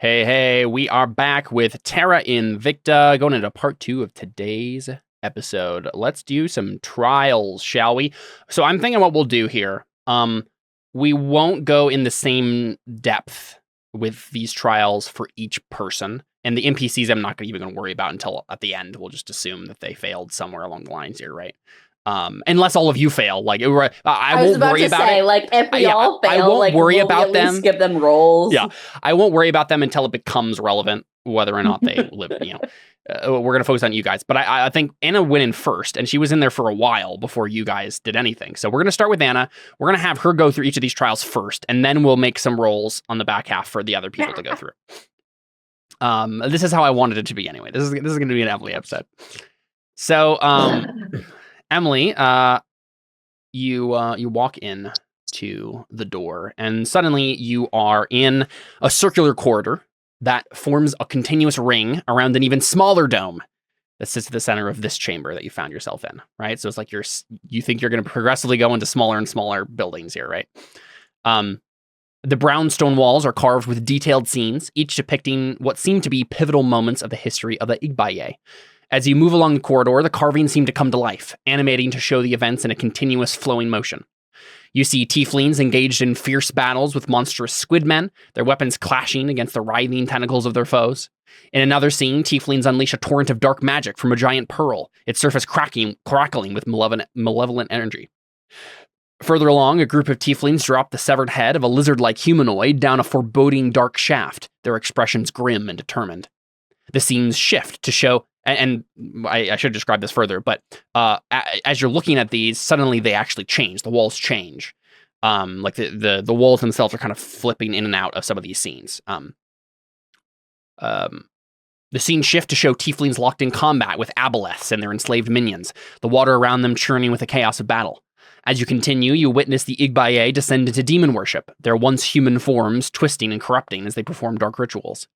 Hey, we are back with Terra Invicta, going into part 2 of today's episode. Let's do some trials, shall we? So I'm thinking what we'll do here. We won't go in the same depth with these trials for each person. And the NPCs I'm not even going to worry about until at the end. We'll just assume that they failed somewhere along the lines here, right? Unless all of you fail, like I won't worry about it. Like if we all fail, I won't worry about them. Skip them rolls. Yeah, I won't worry about them until it becomes relevant, whether or not they live. We're gonna focus on you guys. But I think Anna went in first, and she was in there for a while before you guys did anything. So we're gonna start with Anna. We're gonna have her go through each of these trials first, and then we'll make some rolls on the back half for the other people to go through. This is how I wanted it to be anyway. This is gonna be an Emily episode. So Emily, you walk in to the door, and suddenly you are in a circular corridor that forms a continuous ring around an even smaller dome that sits at the center of this chamber that you found yourself in, right? So it's like you think you're going to progressively go into smaller and smaller buildings here, right? The brown stone walls are carved with detailed scenes, each depicting what seem to be pivotal moments of the history of the Igbaye. As you move along the corridor, the carvings seem to come to life, animating to show the events in a continuous flowing motion. You see tieflings engaged in fierce battles with monstrous squid men, their weapons clashing against the writhing tentacles of their foes. In another scene, tieflings unleash a torrent of dark magic from a giant pearl, its surface crackling with malevolent energy. Further along, a group of tieflings drop the severed head of a lizard-like humanoid down a foreboding dark shaft, their expressions grim and determined. The scenes shift to show, and I should describe this further, but as you're looking at these, suddenly they actually change. The walls change. Like the walls themselves are kind of flipping in and out of some of these scenes. The scenes shift to show tieflings locked in combat with aboleths and their enslaved minions, the water around them churning with the chaos of battle. As you continue, you witness the Igbaye descend into demon worship, their once human forms twisting and corrupting as they perform dark rituals.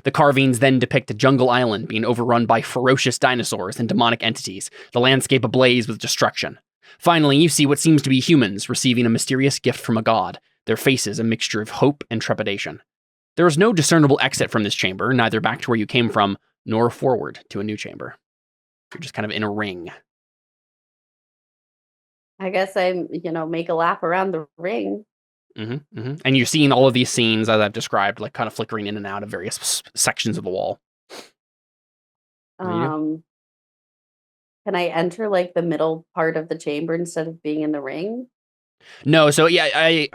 The carvings then depict a jungle island being overrun by ferocious dinosaurs and demonic entities, the landscape ablaze with destruction. Finally, you see what seems to be humans receiving a mysterious gift from a god, their faces a mixture of hope and trepidation. There is no discernible exit from this chamber, neither back to where you came from, nor forward to a new chamber. You're just kind of in a ring. I guess I, make a lap around the ring. And you're seeing all of these scenes, as I've described, like kind of flickering in and out of various sections of the wall. Can I enter like the middle part of the chamber instead of being in the ring? No, so yeah,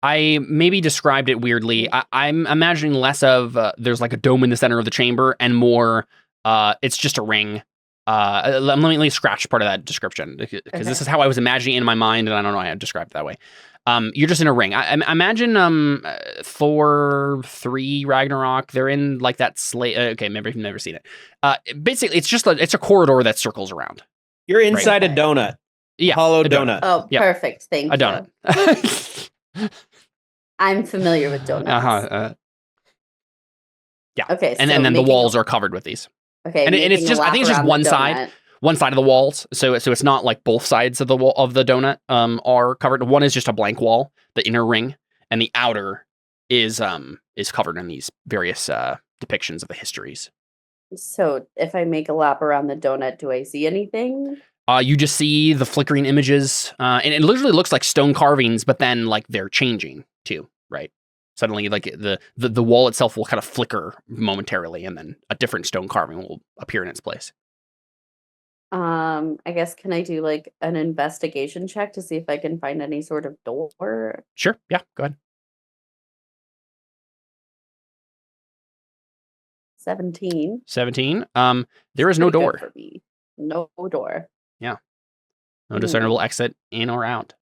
I maybe described it weirdly. I'm imagining less of there's like a dome in the center of the chamber and more it's just a ring. Let me scratch part of that description because This is how I was imagining it in my mind, and I don't know why I described it that way. You're just in a ring. I imagine Thor 3 Ragnarok. They're in like that slate. Okay, maybe you've never seen it. Basically, it's a corridor that circles around. You're inside a donut. Yeah, hollow donut. Oh, yep. Perfect. Thank you. A donut. I'm familiar with donuts. Yeah. Okay. And then the walls are covered with these. Okay. And it's just I think it's just one side of the walls. So it's not like both sides of the wall of the donut are covered. One is just a blank wall, the inner ring, and the outer is covered in these various depictions of the histories. So if I make a lap around the donut, do I see anything? You just see the flickering images, and it literally looks like stone carvings, but then like they're changing too, right? Suddenly, like the wall itself will kind of flicker momentarily, and then a different stone carving will appear in its place. I guess can I do like an investigation check to see if I can find any sort of door? Sure. Yeah. Go ahead. 17. 17. There is no door. For me. No door. Yeah. No discernible exit in or out.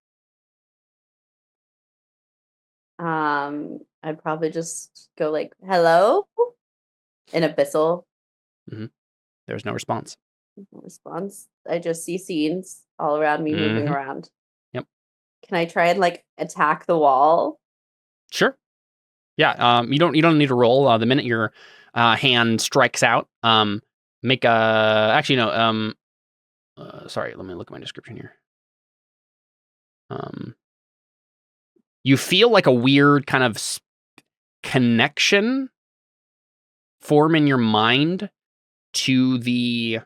I'd probably just go like, hello? In abyssal. There's no response. No response. I just see scenes all around me moving around. Yep. Can I try and like attack the wall? Sure. Yeah. You don't need to roll. The minute your hand strikes out, make a. Actually, no. Sorry. Let me look at my description here. You feel like a weird kind of connection form in your mind to the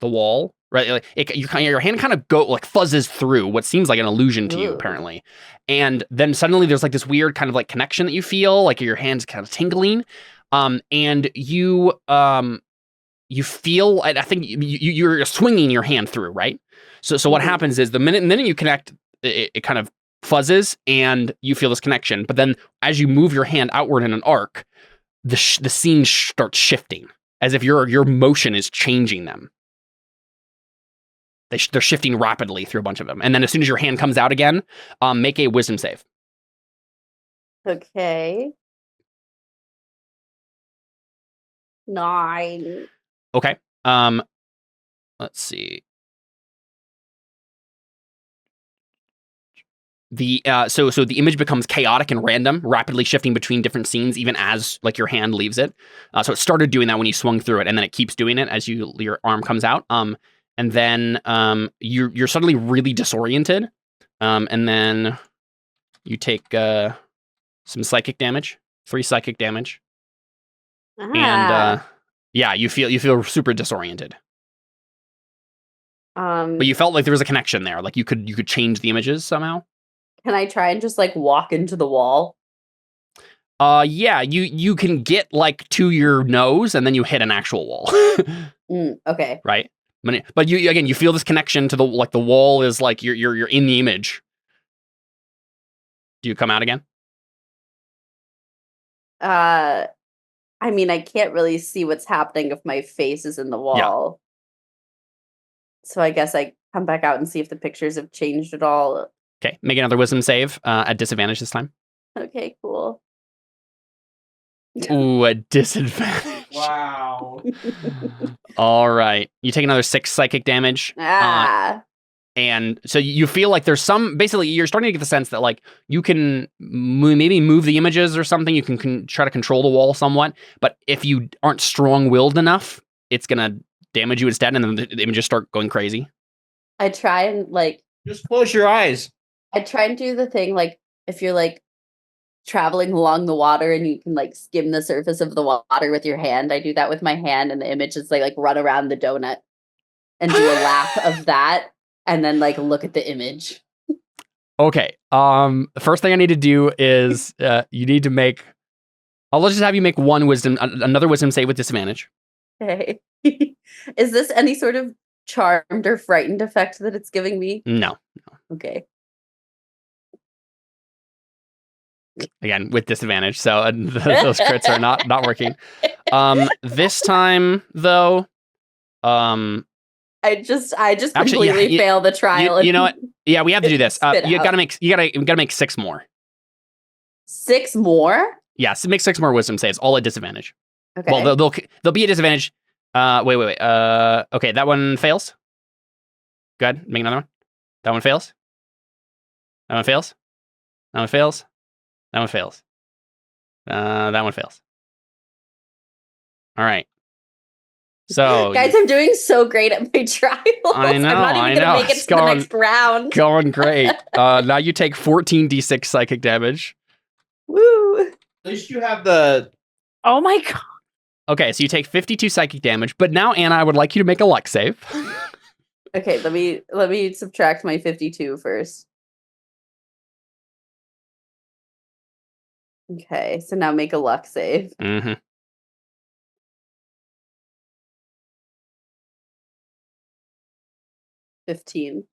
wall, right? Like your hand kind of fuzzes through what seems like an illusion to you, apparently. And then suddenly there's like this weird kind of like connection that you feel, like your hand's kind of tingling. And you feel, I think you're swinging your hand through, right? So what happens is the minute you connect, it kind of fuzzes and you feel this connection. But then as you move your hand outward in an arc, the scene starts shifting as if your motion is changing them. They're shifting rapidly through a bunch of them. And then as soon as your hand comes out again, make a wisdom save. Okay. 9. Okay. Let's see. So the image becomes chaotic and random, rapidly shifting between different scenes, even as like your hand leaves it. So it started doing that when you swung through it, and then it keeps doing it as your arm comes out. And then you're suddenly really disoriented. And then you take some psychic damage, 3 psychic damage. And yeah, you feel super disoriented. But you felt like there was a connection there, like you could change the images somehow. Can I try and just like walk into the wall? Yeah, you can get like to your nose and then you hit an actual wall. Okay. Right? But you feel this connection to the wall is like you're in the image. Do you come out again? I mean, I can't really see what's happening if my face is in the wall. Yeah. So I guess I come back out and see if the pictures have changed at all. Okay, make another wisdom save at disadvantage this time. Okay, cool. Ooh, a disadvantage. Wow. All right. You take another 6 psychic damage. And so you feel like there's basically you're starting to get the sense that like you can maybe move the images or something. You can try to control the wall somewhat. But if you aren't strong-willed enough, it's going to damage you instead. And then the images start going crazy. I try and like... Just close your eyes. I try and do the thing like if you're like traveling along the water and you can like skim the surface of the water with your hand. I do that with my hand and the image is like run around the donut and do a lap of that. And then like look at the image. Okay. The first thing I need to do is you need to make. I'll just have you make another wisdom save with disadvantage. Okay. Is this any sort of charmed or frightened effect that it's giving me? No. Okay. Again with disadvantage, so those crits are not working. This time though, I just completely fail the trial. You know what? Yeah, we have to do this. You gotta make 6 more. 6 more? Yeah, so make 6 more wisdom saves, all at disadvantage. Okay. Well, they'll be a disadvantage. Wait. Okay, that one fails. Good. Make another one. That one fails. That one fails. That one fails. That one fails. That one fails. All right. So guys, I'm doing so great at my trials. I know. I'm not even gonna make it to the next round. Going great. Now you take 14d6 psychic damage. Woo! At least you have the... Oh my god. Okay, so you take 52 psychic damage, but now Anna, I would like you to make a luck save. Okay, let me subtract my 52 first. Okay, so now make a luck save. Mm-hmm. $15.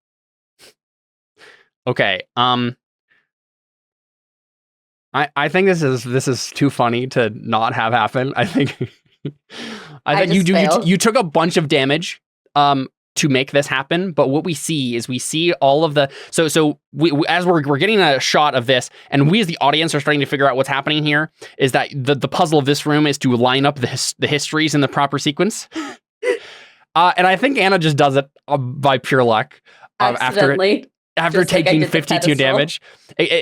Okay. I think this is too funny to not have happen. I think you took a bunch of damage to make this happen, but what we see all of the so we as we're getting a shot of this, and we as the audience are starting to figure out what's happening here, is that the puzzle of this room is to line up the histories in the proper sequence. And I think Anna just does it by pure luck after taking 52 damage.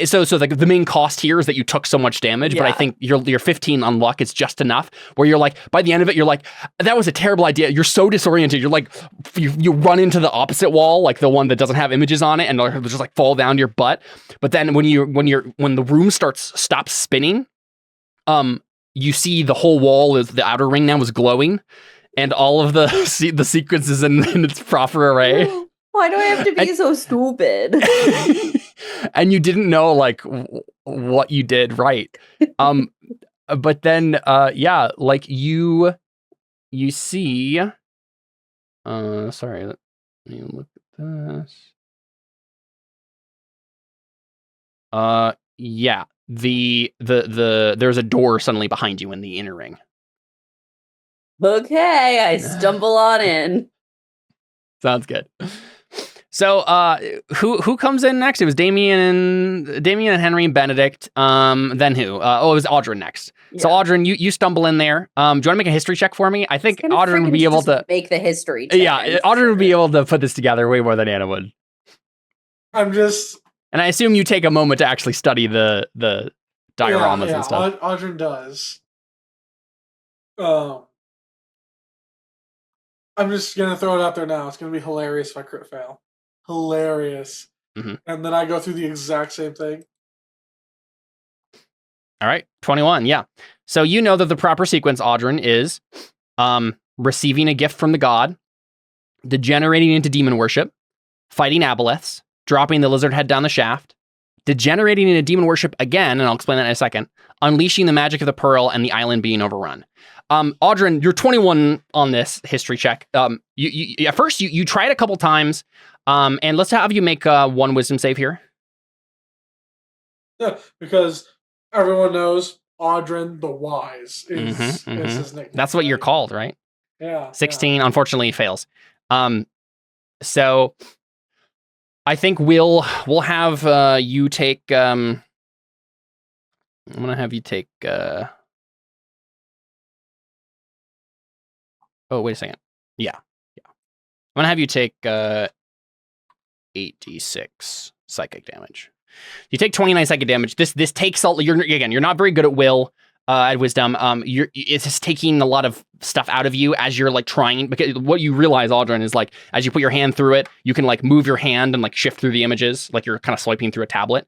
So like the main cost here is that you took so much damage, but I think your 15 on luck is just enough where you're like, by the end of it, you're like, that was a terrible idea. You're so disoriented. You're like, you run into the opposite wall, like the one that doesn't have images on it, and just like fall down to your butt. But then when the room stops spinning, you see the whole wall is the outer ring now is glowing, and all of the the sequences in its proper array. Why do I have to be so stupid? And you didn't know like what you did right. But then yeah, like you see sorry, let me look at this. Yeah, the there's a door suddenly behind you in the inner ring. Okay, I stumble on in. Sounds good. So, who comes in next? It was Damien and Henry and Benedict. Then who? It was Audrin next. Yeah. So Audrin, you stumble in there. Do you want to make a history check for me? I think Audrin would be able to make the history check. Yeah, Audrin would be able to put this together way more than Anna would. And I assume you take a moment to actually study the dioramas and stuff. Audrin does. I'm just gonna throw it out there now. It's gonna be hilarious if I crit fail. Hilarious. Mm-hmm. And then I go through the exact same thing. All right, 21, yeah. So you know that the proper sequence, Audrin, is receiving a gift from the god, degenerating into demon worship, fighting aboleths, dropping the lizard head down the shaft, degenerating into demon worship again, and I'll explain that in a second, unleashing the magic of the pearl, and the island being overrun. Audrin, you're 21 on this history check. You at first you tried a couple times, and let's have you make one wisdom save here. Yeah, because everyone knows Audrin the Wise is his nickname. That's what you're called, right? Yeah. 16, unfortunately, fails. So I think we'll have you take. I'm gonna have you take. Oh, wait a second. Yeah. I'm gonna have you take 8d6 psychic damage. You take 29 psychic damage. This takes all. You're not very good at will. At wisdom, it's just taking a lot of stuff out of you as you're like trying, because what you realize, Audrin, is like as you put your hand through it, you can like move your hand and like shift through the images, like you're kind of swiping through a tablet.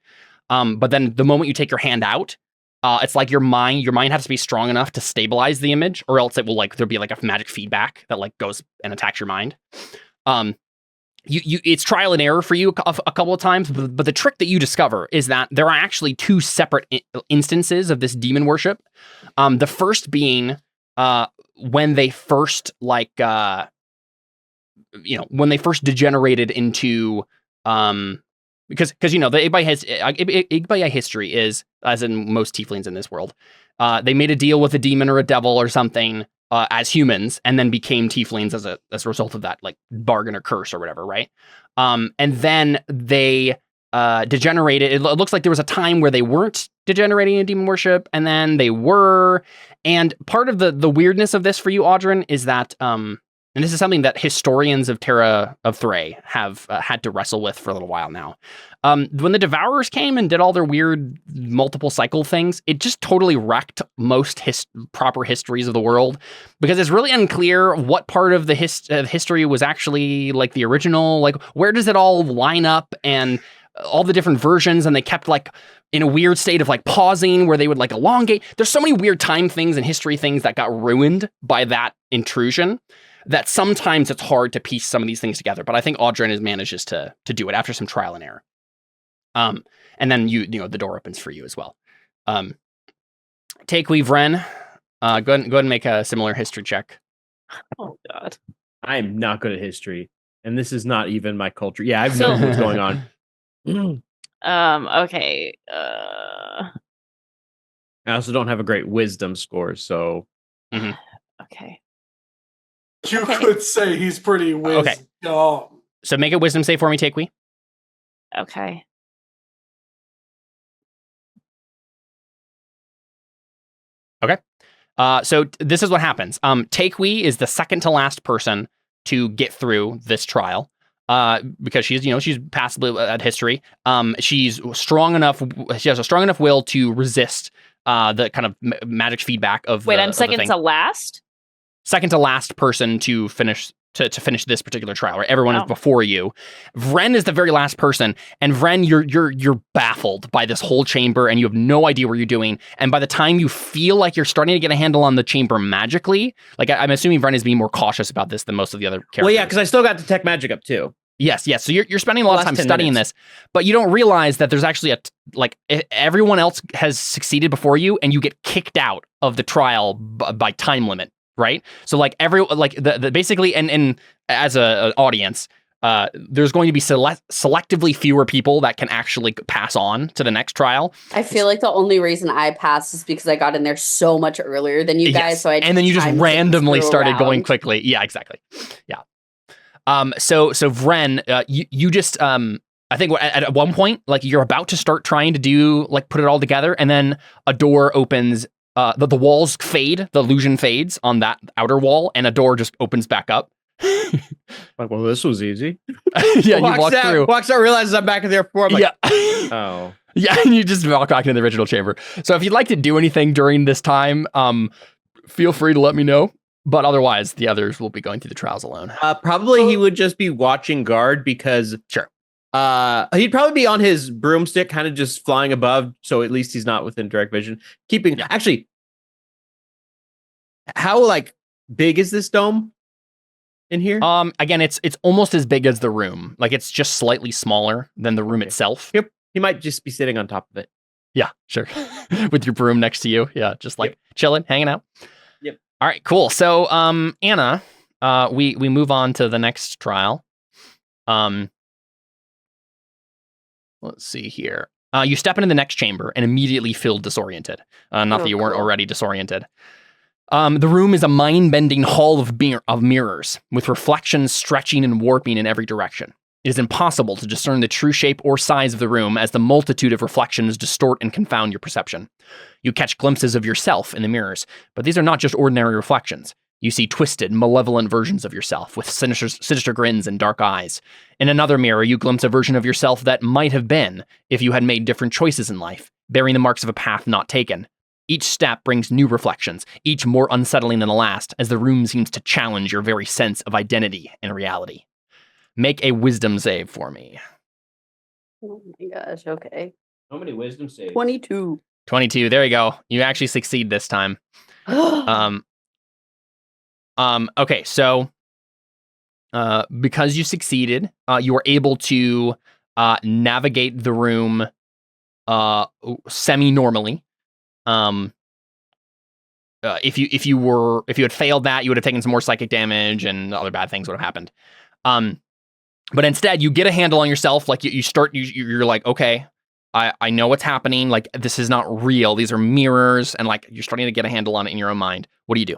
But then the moment you take your hand out, it's like your mind has to be strong enough to stabilize the image, or else it will like there'll be like a magic feedback that like goes and attacks your mind. It's trial and error for you a couple of times, but the trick that you discover is that there are actually two separate instances of this demon worship. The first being when they first when they first degenerated into because the Igbaya history is, as in most tieflings in this world, they made a deal with a demon or a devil or something. As humans, and then became tieflings as a result of that, like bargain or curse or whatever, right? And then they degenerated. It looks like there was a time where they weren't degenerating in demon worship, and then they were. And part of the weirdness of this for you, Audrin, is that, and this is something that historians of Terra of Thray have had to wrestle with for a little while now. When the Devourers came and did all their weird multiple cycle things, it just totally wrecked most proper histories of the world, because it's really unclear what part of the history was actually like the original, like where does it all line up, and all the different versions, and they kept like in a weird state of like pausing where they would like elongate. There's so many weird time things and history things that got ruined by that intrusion, that sometimes it's hard to piece some of these things together. But I think Audrin manages to do it after some trial and error. And then the door opens for you as well. Take Weave Ren. Go ahead and make a similar history check. Oh God, I am not good at history, and this is not even my culture. Yeah, I've known what's going on. Okay. I also don't have a great wisdom score, so. Mm-hmm. Okay. You could say he's pretty wisdom. Okay. So make a wisdom save for me, Takewee. Okay. Okay. So this is what happens. Takewee is the second to last person to get through this trial. Because she's passively at history. She's strong enough. She has a strong enough will to resist the kind of magic feedback of. Wait, I'm second to last. Second to last person to finish to finish this particular trial, right? Everyone is Oh. before you. Vren is the very last person, and Vren, you're baffled by this whole chamber, and you have no idea what you're doing. And by the time you feel like you're starting to get a handle on the chamber magically, like I'm assuming Vren is being more cautious about this than most of the other characters. Well, yeah, because I still got detect magic up too. Yes. So you're spending a lot of Last time 10 studying minutes. this, but you don't realize that there's actually everyone else has succeeded before you, and you get kicked out of the trial by time limit, right? So like the basically, and as an audience, there's going to be selectively fewer people that can actually pass on to the next trial. I feel like the only reason I passed is because I got in there so much earlier than you guys. Yes. So and then you just time to randomly screw started going around. quickly. Yeah, exactly. Yeah. So Vren, you just I think at one point, like you're about to start trying to do like put it all together, and then a door opens. The walls fade, the illusion fades on that outer wall, and a door just opens back up. Like, well, this was easy. Yeah, you walk through. Walks out, realizes I'm back in there before. I'm like, Yeah. oh. Yeah, and you just walk back into the original chamber. So if you'd like to do anything during this time, feel free to let me know. But otherwise, the others will be going through the trials alone. Probably he would just be watching guard because Sure. He'd probably be on his broomstick, kind of just flying above, so at least he's not within direct vision. Actually, how like big is this dome in here? Again, it's almost as big as the room. Like it's just slightly smaller than the room itself. Yep. He might just be sitting on top of it. Yeah, sure. With your broom next to you. Yeah, just like chilling, hanging out. Yep. All right, cool. So, Anna, we move on to the next trial. Let's see here. You step into the next chamber and immediately feel disoriented. Not that you weren't cool. already disoriented. The room is a mind-bending hall of mirrors, with reflections stretching and warping in every direction. It is impossible to discern the true shape or size of the room, as the multitude of reflections distort and confound your perception. You catch glimpses of yourself in the mirrors, but these are not just ordinary reflections. You see twisted, malevolent versions of yourself with sinister grins and dark eyes. In another mirror, you glimpse a version of yourself that might have been if you had made different choices in life, bearing the marks of a path not taken. Each step brings new reflections, each more unsettling than the last, as the room seems to challenge your very sense of identity and reality. Make a wisdom save for me. Oh my gosh. Okay. How many wisdom saves? 22. 22, there you go. You actually succeed this time. Okay, so because you succeeded, you were able to navigate the room semi-normally. If you had failed that, you would have taken some more psychic damage and other bad things would have happened. But instead, you get a handle on yourself. Like you're like, okay, I know what's happening. Like this is not real. These are mirrors, and like you're starting to get a handle on it in your own mind. What do you do?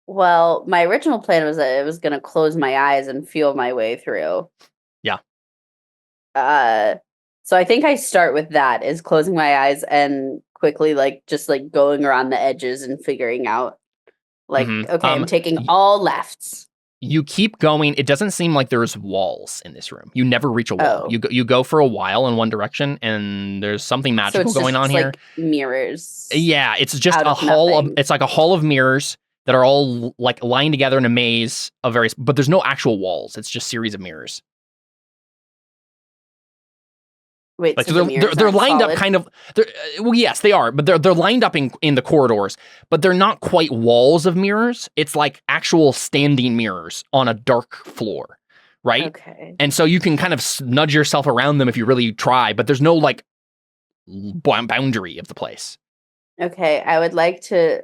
Well, my original plan was that I was going to close my eyes and feel my way through. Yeah. So I think I start with that, is closing my eyes and quickly just going around the edges and figuring out okay, I'm taking all lefts. You keep going. It doesn't seem like there's walls in this room. You never reach a wall. Oh. You go for a while in one direction, and there's something magical going on here. Mirrors. Yeah, it's just out a of hall of nothing. it's like a hall of mirrors that are all like lying together in a maze of various, but there's no actual walls. It's just series of mirrors. Wait, Like so so the mirrors they're aren't lined up solid? kind of. Well, yes, they are, but they're lined up in the corridors, but they're not quite walls of mirrors. It's like actual standing mirrors on a dark floor, right? Okay. And so you can kind of nudge yourself around them if you really try, but there's no like boundary of the place. Okay, I would like to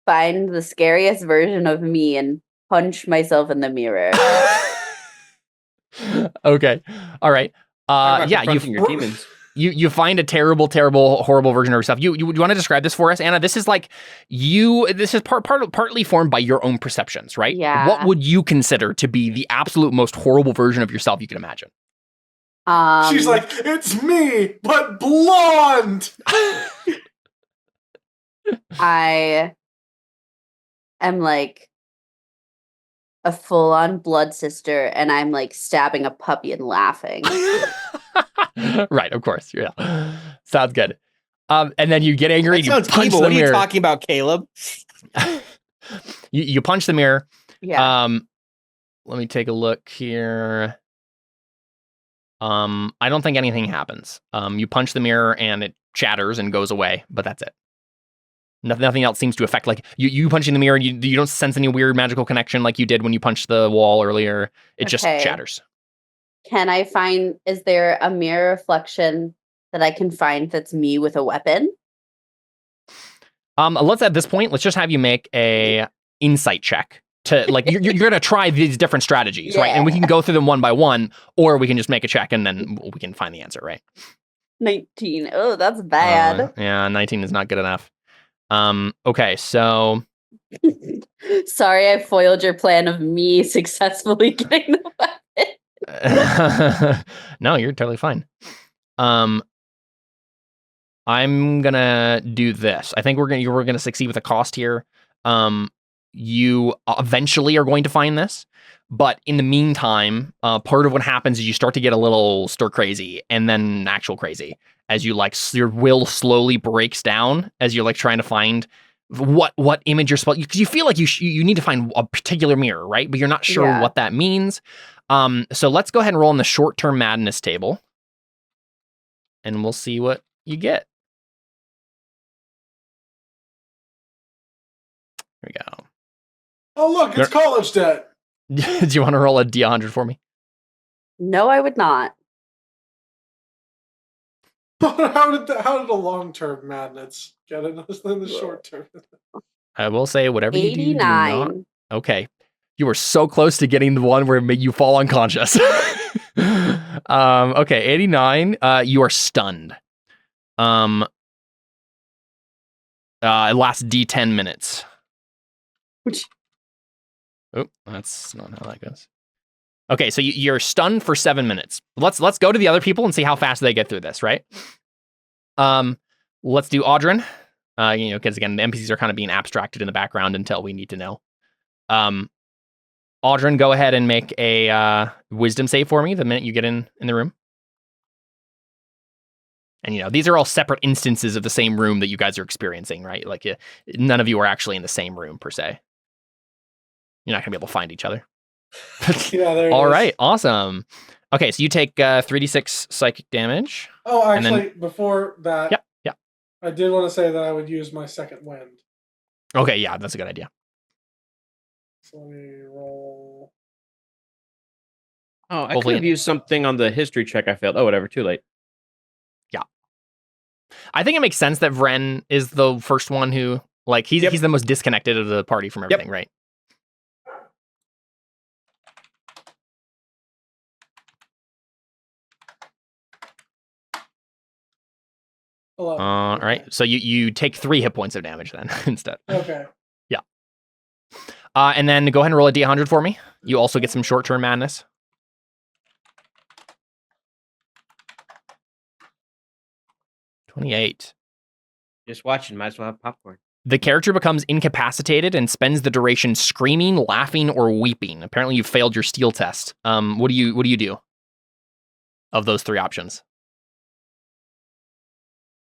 find the scariest version of me and punch myself in the mirror. Okay, all right. Talk about Yeah, confronting your demons. you find a terrible, horrible version of yourself. You want to describe this for us, Anna? This is like This is partly formed by your own perceptions, right? Yeah. What would you consider to be the absolute most horrible version of yourself you can imagine? She's like, it's me, but blonde. I am like a full-on blood sister, and I'm like stabbing a puppy and laughing. Right, of course. Yeah. Sounds good. And then you get angry and That you sounds punch evil. the What are you mirror. talking about, Caleb? You punch the mirror. Yeah. Let me take a look here. I don't think anything happens. You punch the mirror and it shatters and goes away, but that's it. Nothing else seems to affect. Like you punching the mirror, you don't sense any weird magical connection like you did when you punched the wall earlier. It just Okay. shatters. Can I find, is there a mirror reflection that I can find that's me with a weapon? Let's at this point, let's just have you make a insight check to like you're gonna try these different strategies, right? And we can go through them one by one, or we can just make a check and then we can find the answer, right? 19. Oh, that's bad. Yeah, 19 is not good enough. Okay, so Sorry, I foiled your plan of me successfully getting the weapon. no, you're totally fine. I'm gonna do this. I think we're gonna succeed with a cost here. You eventually are going to find this, but in the meantime, part of what happens is you start to get a little stir crazy and then actual crazy as you like your will slowly breaks down as you're like trying to find what image you're supposed, because you feel like you need to find a particular mirror, right? But you're not sure what that means. So let's go ahead and roll on the short-term madness table, and we'll see what you get. Here we go. Oh, look, it's college debt. Do you want to roll a D100 for me? No, I would not. How did the long-term madness get in the short term? I will say whatever you do, do 89. not. Okay. You were so close to getting the one where it made you fall unconscious. Okay, 89. You are stunned. It lasts D10 minutes. Oh, that's not how that goes. Okay, so you're stunned for 7 minutes. Let's go to the other people and see how fast they get through this, right? Let's do Audrin. Because again, the NPCs are kind of being abstracted in the background until we need to know. Audrin, go ahead and make a wisdom save for me the minute you get in the room. And these are all separate instances of the same room that you guys are experiencing, right? Like none of you are actually in the same room per se. You're not gonna be able to find each other. Yeah, there it All is. right, awesome. Okay, so you take 3d6 psychic damage. Oh, and actually, then- before that, Yep. I did want to say that I would use my second wind. Okay, yeah, that's a good idea. So let me roll. Oh, I could Hopefully- have used something on the history check I failed. Oh, whatever, too late. I think it makes sense that Vren is the first one who, like, he's the most disconnected of the party from everything, right? All right, so you take 3 hit points of damage then instead. Okay. Yeah. And then go ahead and roll a D100 for me. You also get some short-term madness. 28. Just watching. Might as well have popcorn. The character becomes incapacitated and spends the duration screaming, laughing, or weeping. Apparently, you failed your steel test. What do you do of those 3 options?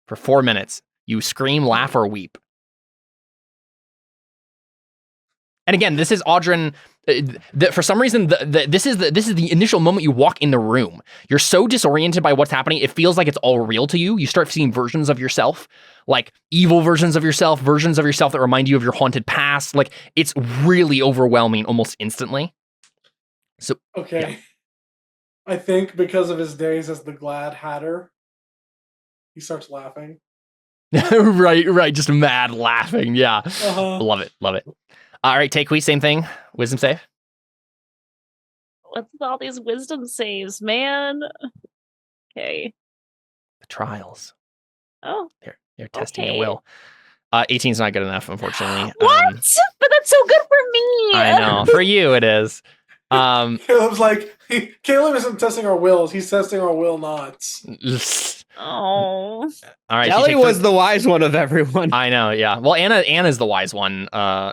For 4 minutes, you scream, laugh, or weep. And again, this is Audrin. For some reason, this is the initial moment you walk in the room. You're so disoriented by what's happening. It feels like it's all real to you. You start seeing versions of yourself, like evil versions of yourself that remind you of your haunted past. Like it's really overwhelming almost instantly. So Okay. yeah. I think because of his days as the Glad Hatter, he starts laughing. right. Just mad laughing. Yeah. Uh-huh. Love it. All right, Takui, same thing. Wisdom save. What's with all these wisdom saves, man? Okay. The trials. Oh, They're testing your Okay. will. 18 is not good enough, unfortunately. what? But that's so good for me. I know. For you, it is. Caleb's like, Caleb isn't testing our wills, he's testing our will nots. Oh. All right. Ellie was the wise one of everyone. I know. Yeah. Well, Anna's the wise one. I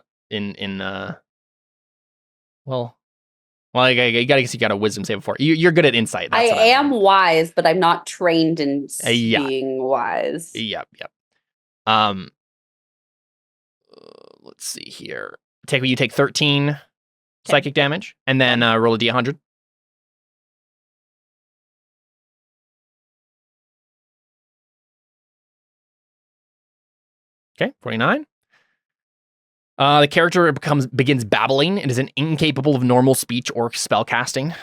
guess you got a wisdom save before. You're good at insight. I That's what am mean. wise, but I'm not trained in Yeah. being wise. Yep. Let's see here. You take 13 psychic damage, and then roll a d100. Okay, 49. The character begins babbling. It is incapable of normal speech or spell casting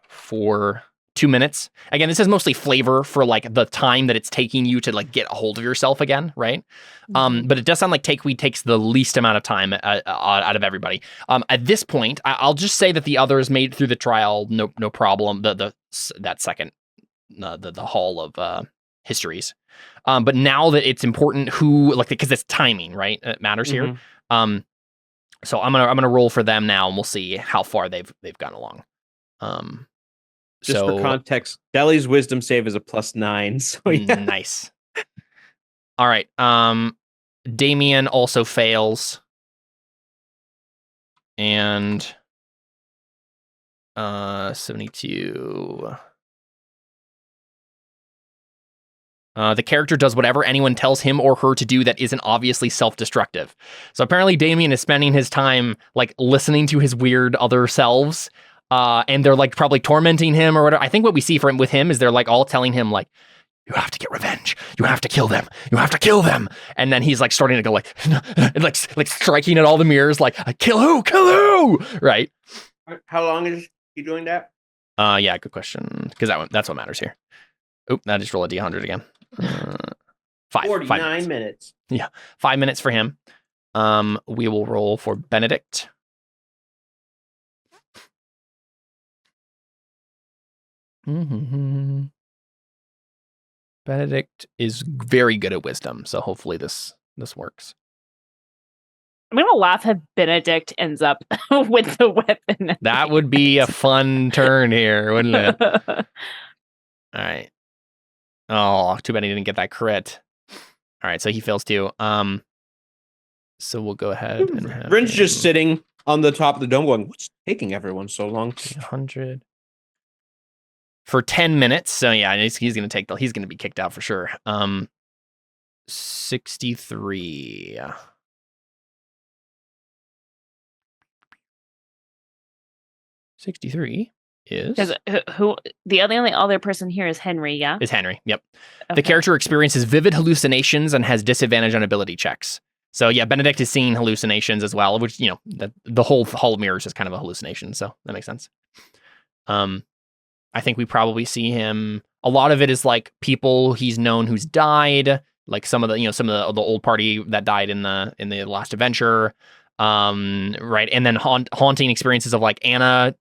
for 2 minutes. Again, this is mostly flavor for like the time that it's taking you to like get a hold of yourself again, right? But it does sound like Takeweed takes the least amount of time out of everybody. At this point, I'll just say that the others made it through the trial, no problem. That second, the hall of histories. But now that it's important who, like, because it's timing, right? It matters here. So I'm gonna roll for them now, and we'll see how far they've gone along. Just for context, Deli's wisdom save is a +9. So yeah. Nice. All right. Damien also fails, and 72. The character does whatever anyone tells him or her to do that isn't obviously self-destructive. So apparently Damien is spending his time like listening to his weird other selves, and they're like probably tormenting him or whatever. I think what we see with him is they're like all telling him like, you have to get revenge. You have to kill them. You have to kill them. And then he's like starting to go like, like striking at all the mirrors like, kill who? Kill who? Right. How long is he doing that? Yeah, good question. Because that's what matters here. Oop, I just roll a d100 again. 49 minutes. Yeah, 5 minutes for him. We will roll for Benedict. Benedict is very good at wisdom, so hopefully this works. I'm gonna laugh if Benedict ends up with the weapon. That would be a fun turn here, wouldn't it? All right. Oh, too bad he didn't get that crit. All right, so he fails too. So we'll go ahead and have Rin's just sitting on the top of the dome going, what's taking everyone so long? 100 for 10 minutes. So yeah, he's gonna he's gonna be kicked out for sure. 63. 63 is Because who the only other person here is Henry, yeah? is Henry. Yep. Okay. The character experiences vivid hallucinations and has disadvantage on ability checks. So yeah, Benedict is seeing hallucinations as well, which, you know, the whole Hall of Mirrors is kind of a hallucination, so that makes sense. I think we probably see him. A lot of it is like people he's known who's died, like some of the old party that died in the last adventure, right? And then haunting experiences of like Anna,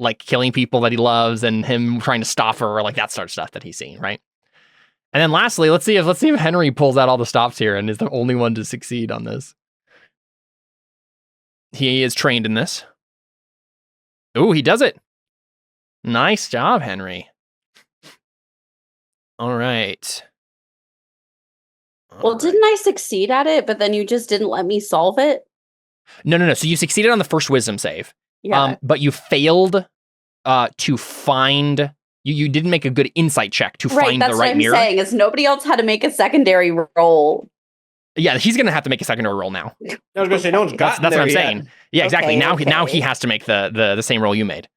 like killing people that he loves and him trying to stop her, or like that sort of stuff that he's seen, right? And then lastly, let's see if Henry pulls out all the stops here and is the only one to succeed on this. He is trained in this. Ooh, he does it. Nice job, Henry. All right. Well, didn't I succeed at it, but then you just didn't let me solve it? No. So you succeeded on the first wisdom save. Yeah. But you failed to find. You didn't make a good insight check to find the right mirror. That's what I'm saying, is nobody else had to make a secondary roll. Yeah, he's going to have to make a secondary roll now. I was going to say, no one's gotten That's there what I'm yet. saying. Yeah, exactly. Okay, Now okay. he has to make the same roll you made.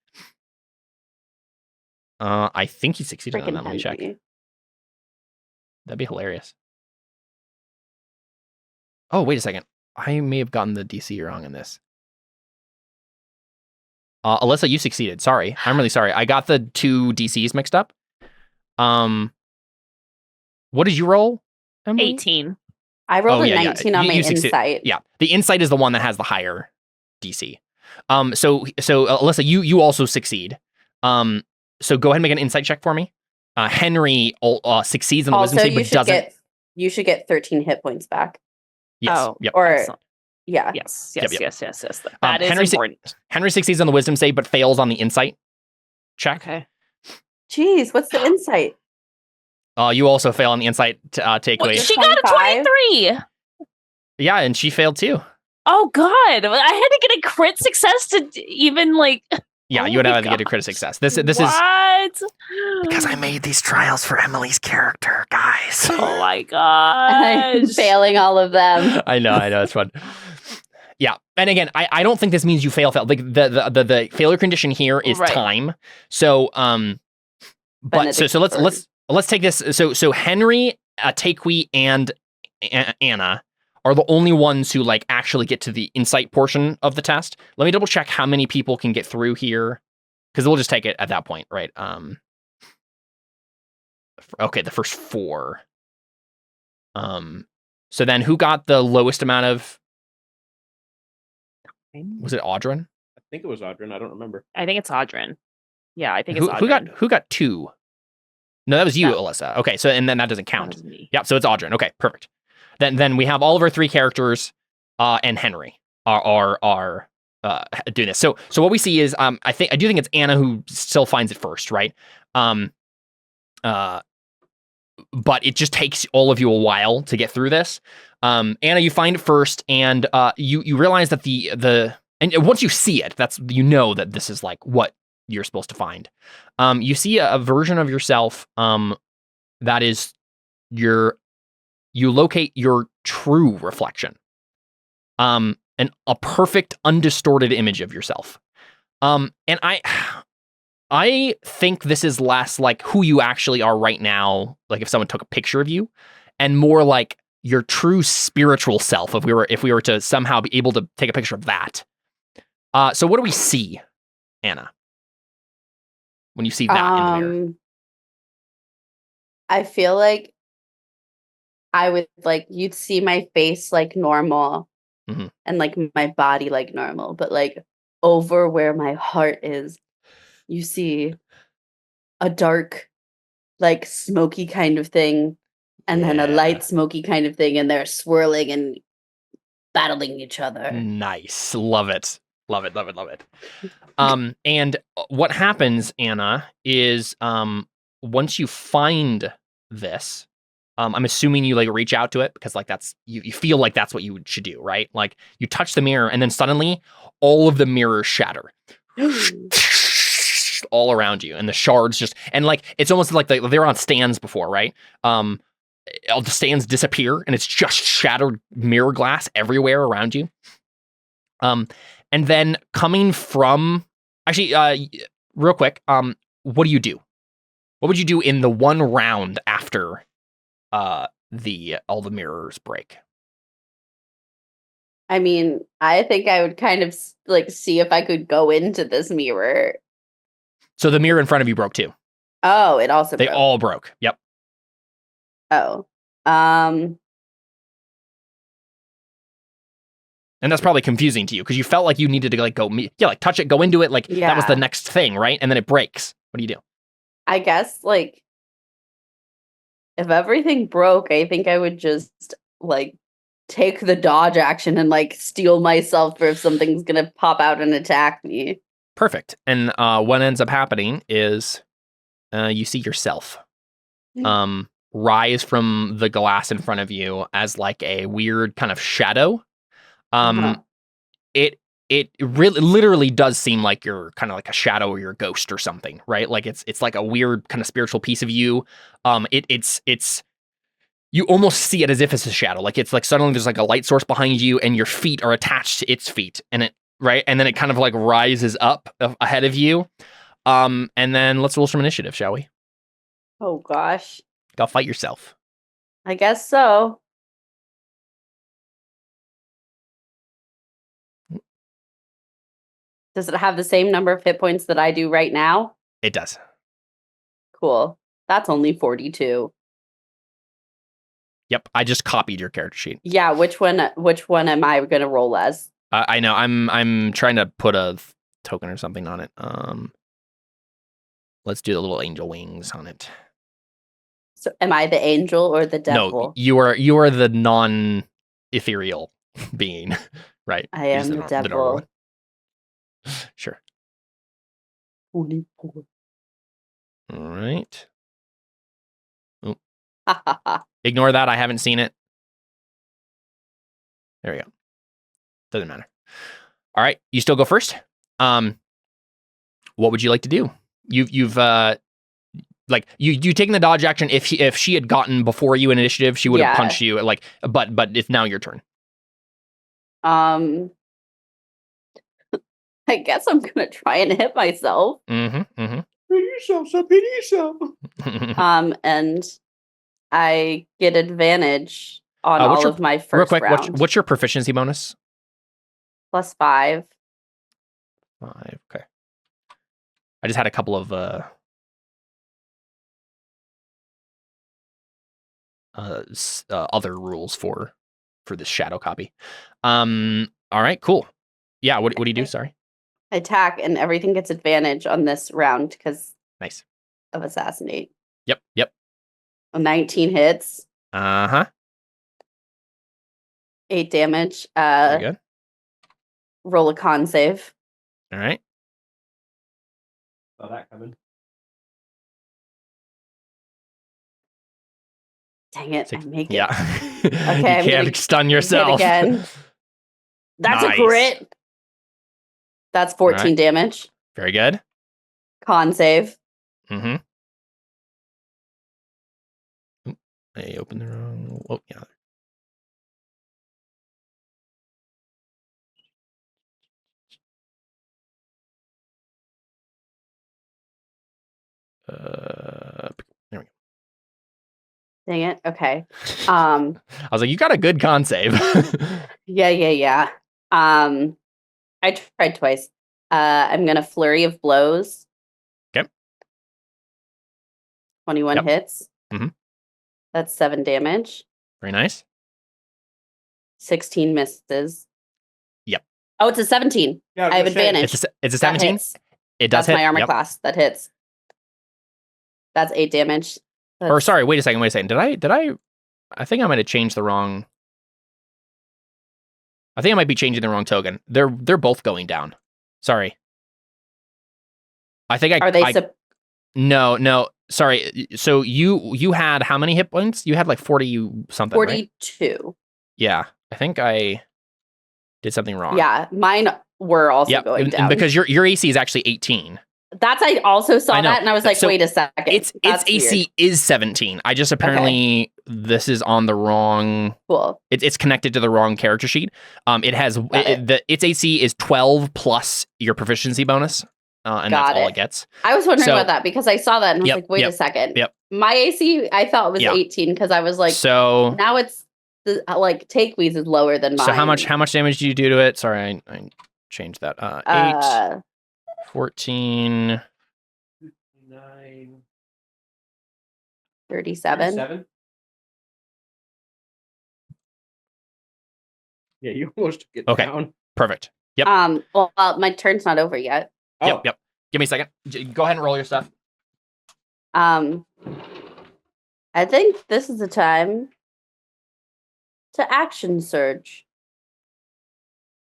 I think he succeeded on Freaking that. Let me check. Henry. That'd be hilarious. Oh, wait a second. I may have gotten the DC wrong in this. Alyssa, you succeeded. Sorry. I'm really sorry. I got the two DCs mixed up. What did you roll, Emily? 18. I rolled Oh, a yeah, 19 on You- my you succeed- insight. Yeah, the insight is the one that has the higher DC. So Alyssa, you also succeed. So go ahead and make an insight check for me. Henry succeeds in the wisdom Also, save, but doesn't. you should get 13 hit points back. Yes. Oh, Yep. Or excellent. yeah. Yes. Yep. Yes. That is Henry important. Henry succeeds on the wisdom save, but fails on the insight check. Okay. Jeez, what's the insight? You also fail on the insight takeaway. She got a 25? 23. Yeah, and she failed too. Oh God! I had to get a crit success to even like. Yeah, Oh you would my have to get a God. crit success. This is What? because I made these trials for Emily's character, guys. Oh my And I'm gosh. failing all of them. I know, it's fun. Yeah, and again, I don't think this means you fail. Like the failure condition here is Right. time. So but so let's take this. So Henry, Takei, and Anna are the only ones who like actually get to the insight portion of the test. Let me double check how many people can get through here, because we'll just take it at that point, right? Okay, the first 4. So then who got the lowest amount of? Was it Audryn? I think it was Audryn. I don't remember. I think it's Audryn. Yeah, I think it's Who Audryn. who got 2? No, that was you, No. Alyssa. Okay, so and then that doesn't That count. was me. Yeah, so it's Audryn. Okay, perfect. Then we have all of our 3 characters, and Henry are doing this. So what we see is I do think it's Anna who still finds it first, right? But it just takes all of you a while to get through this. Anna, you find it first, and you realize that and once you see it, that's that this is like what you're supposed to find. You see a version of yourself that is you locate your true reflection, and a perfect undistorted image of yourself. And I think this is less like who you actually are right now, like if someone took a picture of you, and more like your true spiritual self if we were to somehow be able to take a picture of that. So what do we see, Anna, when you see that in the mirror? I feel like I would like you'd see my face like normal, Mhm. and like my body like normal, but like over where my heart is, you see a dark, like smoky kind of thing, and then a Yeah. light smoky kind of thing, and they're swirling and battling each other. Nice. Love it. Love it. Love it. Love it. And what happens, Anna, is once you find this, I'm assuming you like reach out to it because like that's you feel like that's what you should do, right? Like you touch the mirror and then suddenly all of the mirrors shatter. All around you, and the shards just and like it's almost like they're on stands before, right? All the stands disappear, and it's just shattered mirror glass everywhere around you. And then coming from actually, real quick, what do you do? What would you do in the one round after all the mirrors break? I mean, I think I would kind of like see if I could go into this mirror. So the mirror in front of you broke too. Oh, it also They broke. all broke. Yep. Oh. And that's probably confusing to you because you felt like you needed to like like touch it, go into it, like that was the Yeah. next thing, right? And then it breaks. What do you do? I guess like if everything broke, I think I would just like take the dodge action and like steel myself for if something's gonna pop out and attack me. Perfect. And what ends up happening is you see yourself rise from the glass in front of you as like a weird kind of shadow. It really literally does seem like you're kind of like a shadow or you're a ghost or something, right? Like it's like a weird kind of spiritual piece of you. It's you almost see it as if it's a shadow. Like it's like suddenly there's like a light source behind you and your feet are attached to its feet, and it right, and then it kind of like rises up ahead of you. And then let's roll some initiative, shall we? Oh gosh. Go fight yourself. I guess so. Does it have the same number of hit points that I do right now? It does. Cool. That's only 42. Yep, I just copied your character sheet. Yeah, which one am I going to roll as? I know. I'm trying to put a token or something on it. Let's do the little angel wings on it. So am I the angel or the devil? No, you are the non-ethereal being, right? I am the normal devil. one. Sure. 24. All right. Ha, ha, ha. Ignore that. I haven't seen it. There we go. Doesn't matter. All right. You still go first. what would you like to do? You've like you taking the dodge action. If she had gotten before you in initiative, she would have punched you. Like, but it's now your turn. I guess I'm gonna try and hit myself. Hit yourself. And I get advantage on all of my first real quick. round. What's your proficiency bonus? +5. 5. Okay. I just had a couple of other rules for this shadow copy. All right, cool. Yeah, what do you do? Sorry. Attack, and everything gets advantage on this round because Nice. of assassinate. Yep. 19 hits, 8 damage. Very good. Roll a con save. All right. Saw that coming. Dang it, I make it. Yeah. Okay, I'm you can't gonna stun hit yourself. again. That's Nice. a crit. That's 14 Alright. damage. Very good. Con save. Mm-hmm. I opened the wrong. Oh, yeah. There we go. Dang it. Okay. I was like, you got a good con save. Yeah. I tried twice. I'm gonna flurry of blows. Okay. 21 hits. Mhm. That's 7 damage. Very nice. 16 misses. Yep. Oh, it's a 17. Yeah, I have advantage. It's a That 17. hits. It does That's hit. my armor Yep. class. That hits. That's 8 damage. Or That's- sorry, wait a second. Did I think I might have changed the wrong. I think I might be changing the wrong token. They're both going down. Sorry. I think Are they? No. Sorry. So you had how many hit points? You had like 40 something. 42. Right? Yeah. I think I did something wrong. Yeah, mine were also going and down. because your AC is actually 18. I also saw I know. that, and I was like, So wait a second. Its That's AC weird. is 17. I just apparently this is on the wrong. Cool. It's connected to the wrong character sheet. It has it. its AC is 12 plus your proficiency bonus, and Got that's all it. it gets. I was wondering So- about that because I saw that and I was Yep, like, wait yep, a second. yep. My AC, I thought was Yeah. 18 because I was like, So now it's Takeweez is lower than mine. so how much damage do you do to it? Sorry, I changed that. 8, 14. 9, 37. 7. Yeah, you almost took it Okay. down. Perfect. Yep. Well, my turn's not over yet. Oh, Yep. Give me a second. Go ahead and roll your stuff. I think this is the time to action surge.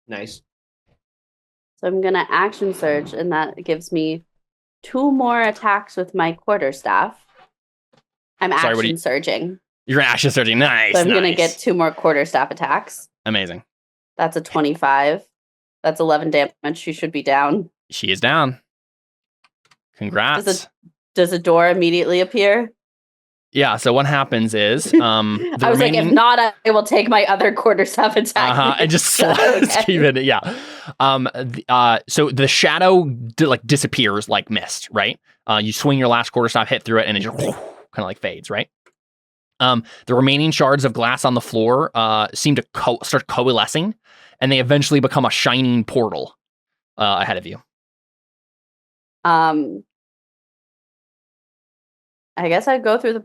Nice. So I'm gonna action surge, and that gives me 2 more attacks with my quarterstaff. I'm Sorry, what do action you- surging. You're action surging. Nice. So I'm gonna nice. get 2 more quarterstaff attacks. Amazing. That's a 25. That's 11 damage. She should be down. She is down. Congrats. Does a door immediately appear? Yeah. So what happens is, the I was like, if not, I will take my other quarterstaff attack. and just Okay. keep it. Yeah. So the shadow disappears like mist, right? You swing your last quarterstaff, hit through it, and it just kind of like fades, right? The remaining shards of glass on the floor seem to start coalescing, and they eventually become a shining portal ahead of you. I guess I'd go through the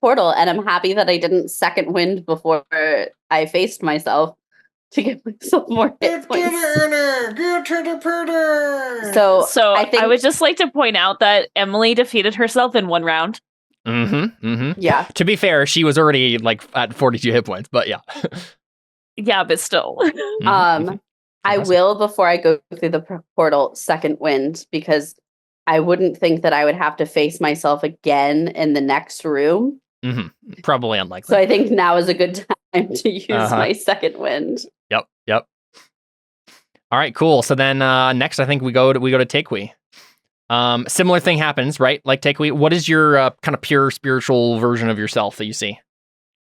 portal, and I'm happy that I didn't second wind before I faced myself to give myself more hit points. Get to the purder. So I think would just like to point out that Emily defeated herself in 1 round. yeah. To be fair, she was already like at 42 hit points, but yeah. Yeah, but still. I Impressive. will, before I go through the portal, second wind, because I wouldn't think that I would have to face myself again in the next room. Probably unlikely. So I think now is a good time to use Uh-huh. my second wind. Yep. All right, cool. So then next, I think we go to Takewee. Similar thing happens, right? Like takeaway. What is your kind of pure spiritual version of yourself that you see?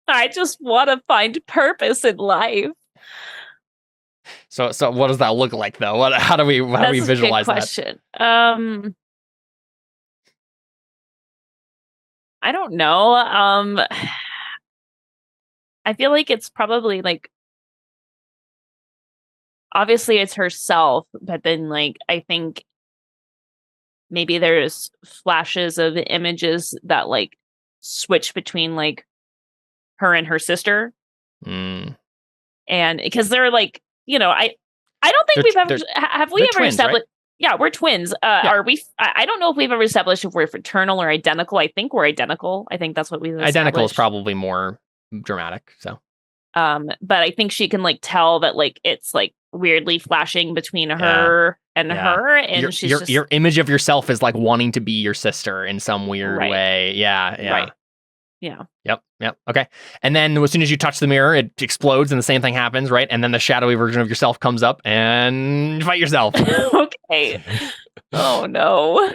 I just want to find purpose in life. So what does that look like though? How do we visualize That's a good question. I don't know. I feel like it's probably like, obviously it's herself, but then like I think maybe there's flashes of images that like switch between like her and her sister. And because they're like, you know, I don't think we've ever have we ever twins, established. right? Yeah, we're twins. Are we? I don't know if we've ever established if we're fraternal or identical. I think we're identical. I think that's what we've Identical is established. probably more dramatic. So, but I think she can like tell that like it's like weirdly flashing between her and her, and your image of yourself is like wanting to be your sister in some weird way. Yeah. Right. Yeah. Yep. Okay. And then as soon as you touch the mirror, it explodes and the same thing happens, right? And then the shadowy version of yourself comes up and fight yourself. Okay. Oh no.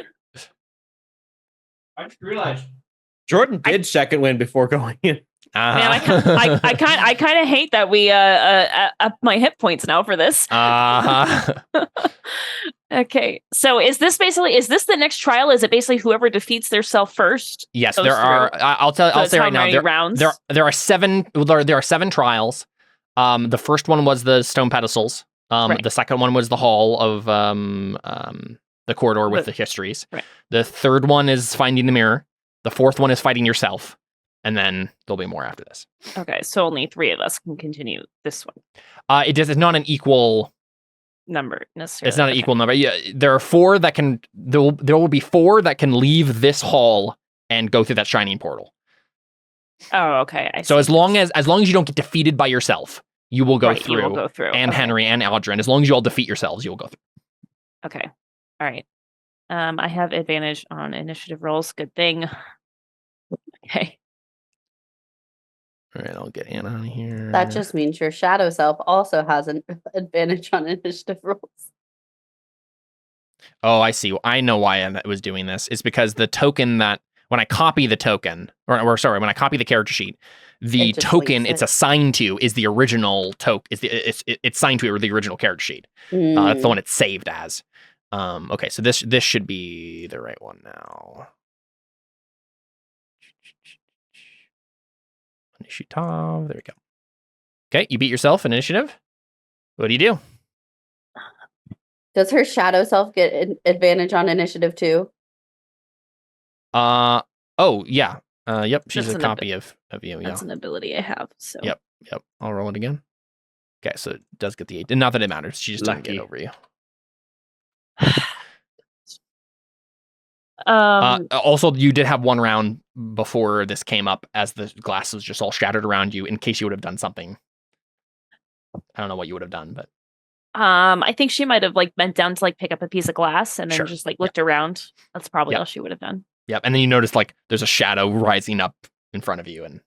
I just realized Jordan did second win before going in. Man, I kind of hate that we up my hit points now for this. Okay, so is this the next trial? Is it basically whoever defeats their self first? Yes, there are. I'll say right now. There are 7. There are 7 trials. The first one was the stone pedestals. The second one was the hall of the corridor with the histories. Right. The third one is finding the mirror. The fourth one is fighting yourself. And then there'll be more after this. Okay, so only 3 of us can continue this one. It's not an equal number necessarily. It's not an equal number. Yeah, there are 4 that can. There will be 4 that can leave this hall and go through that shining portal. Oh, okay. So as long as you don't get defeated by yourself, you will go through. You will go through. And Henry and Aldrin. As long as you all defeat yourselves, you will go through. Okay. All right. I have advantage on initiative rolls. Good thing. Okay. All right, I'll get Anna on here. That just means your shadow self also has an advantage on initiative rolls. Oh, I see. I know why I was doing this. It's because the token that when I copy the token, when I copy the character sheet, the token it's assigned to is the original token. It's signed to the original character sheet. That's the one it's saved as. Okay, so this should be the right one now. Initiative. There we go. Okay, you beat yourself in initiative. What do you do? Does her shadow self get an advantage on initiative too? Oh yeah. Yep. She's a copy of you. Yeah. That's an ability I have. So. Yep. I'll roll it again. Okay, so it does get the 8. Not that it matters. She just didn't get over you. Also, you did have one round before this came up as the glass was just all shattered around you in case you would have done something. I don't know what you would have done, but I think she might have like bent down to like pick up a piece of glass and then just like looked around. That's probably all she would have done. Yep. And then you notice like there's a shadow rising up in front of you, and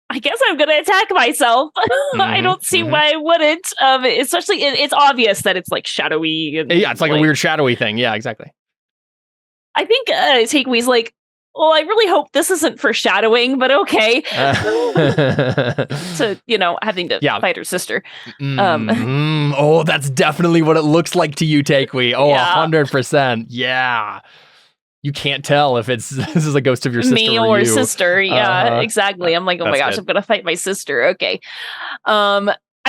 I guess I'm gonna attack myself. I don't see why I wouldn't. Especially it's obvious that it's like shadowy. And, it's like a weird shadowy thing. Yeah, exactly. I think Takeaway's like, well, I really hope this isn't foreshadowing, but okay. So having to fight her sister. Oh, that's definitely what it looks like to you, Takewee. Oh, 100%. Yeah. You can't tell if this is a ghost of your sister me or sister. Yeah, exactly. I'm like, oh my gosh, I'm gonna fight my sister. Okay. I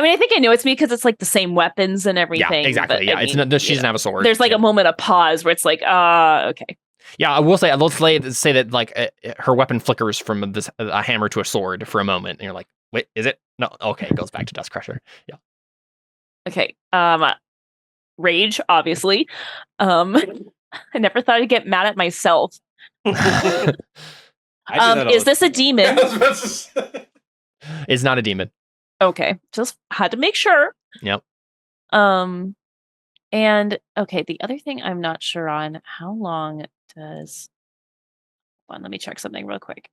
mean, I think I know it's me because it's like the same weapons and everything. Yeah, exactly. But, she doesn't have a sword. There's like a moment of pause where it's like, okay. Yeah, I will say, let's say that like her weapon flickers from a hammer to a sword for a moment, and you're like, wait, is it? No, okay, it goes back to Dust Crusher. Yeah. Okay. Rage, obviously. I never thought I'd get mad at myself. Is this a demon? It's not a demon. Okay, just had to make sure. Yep. And okay, the other thing I'm not sure on, how long does... Hold on, let me check something real quick.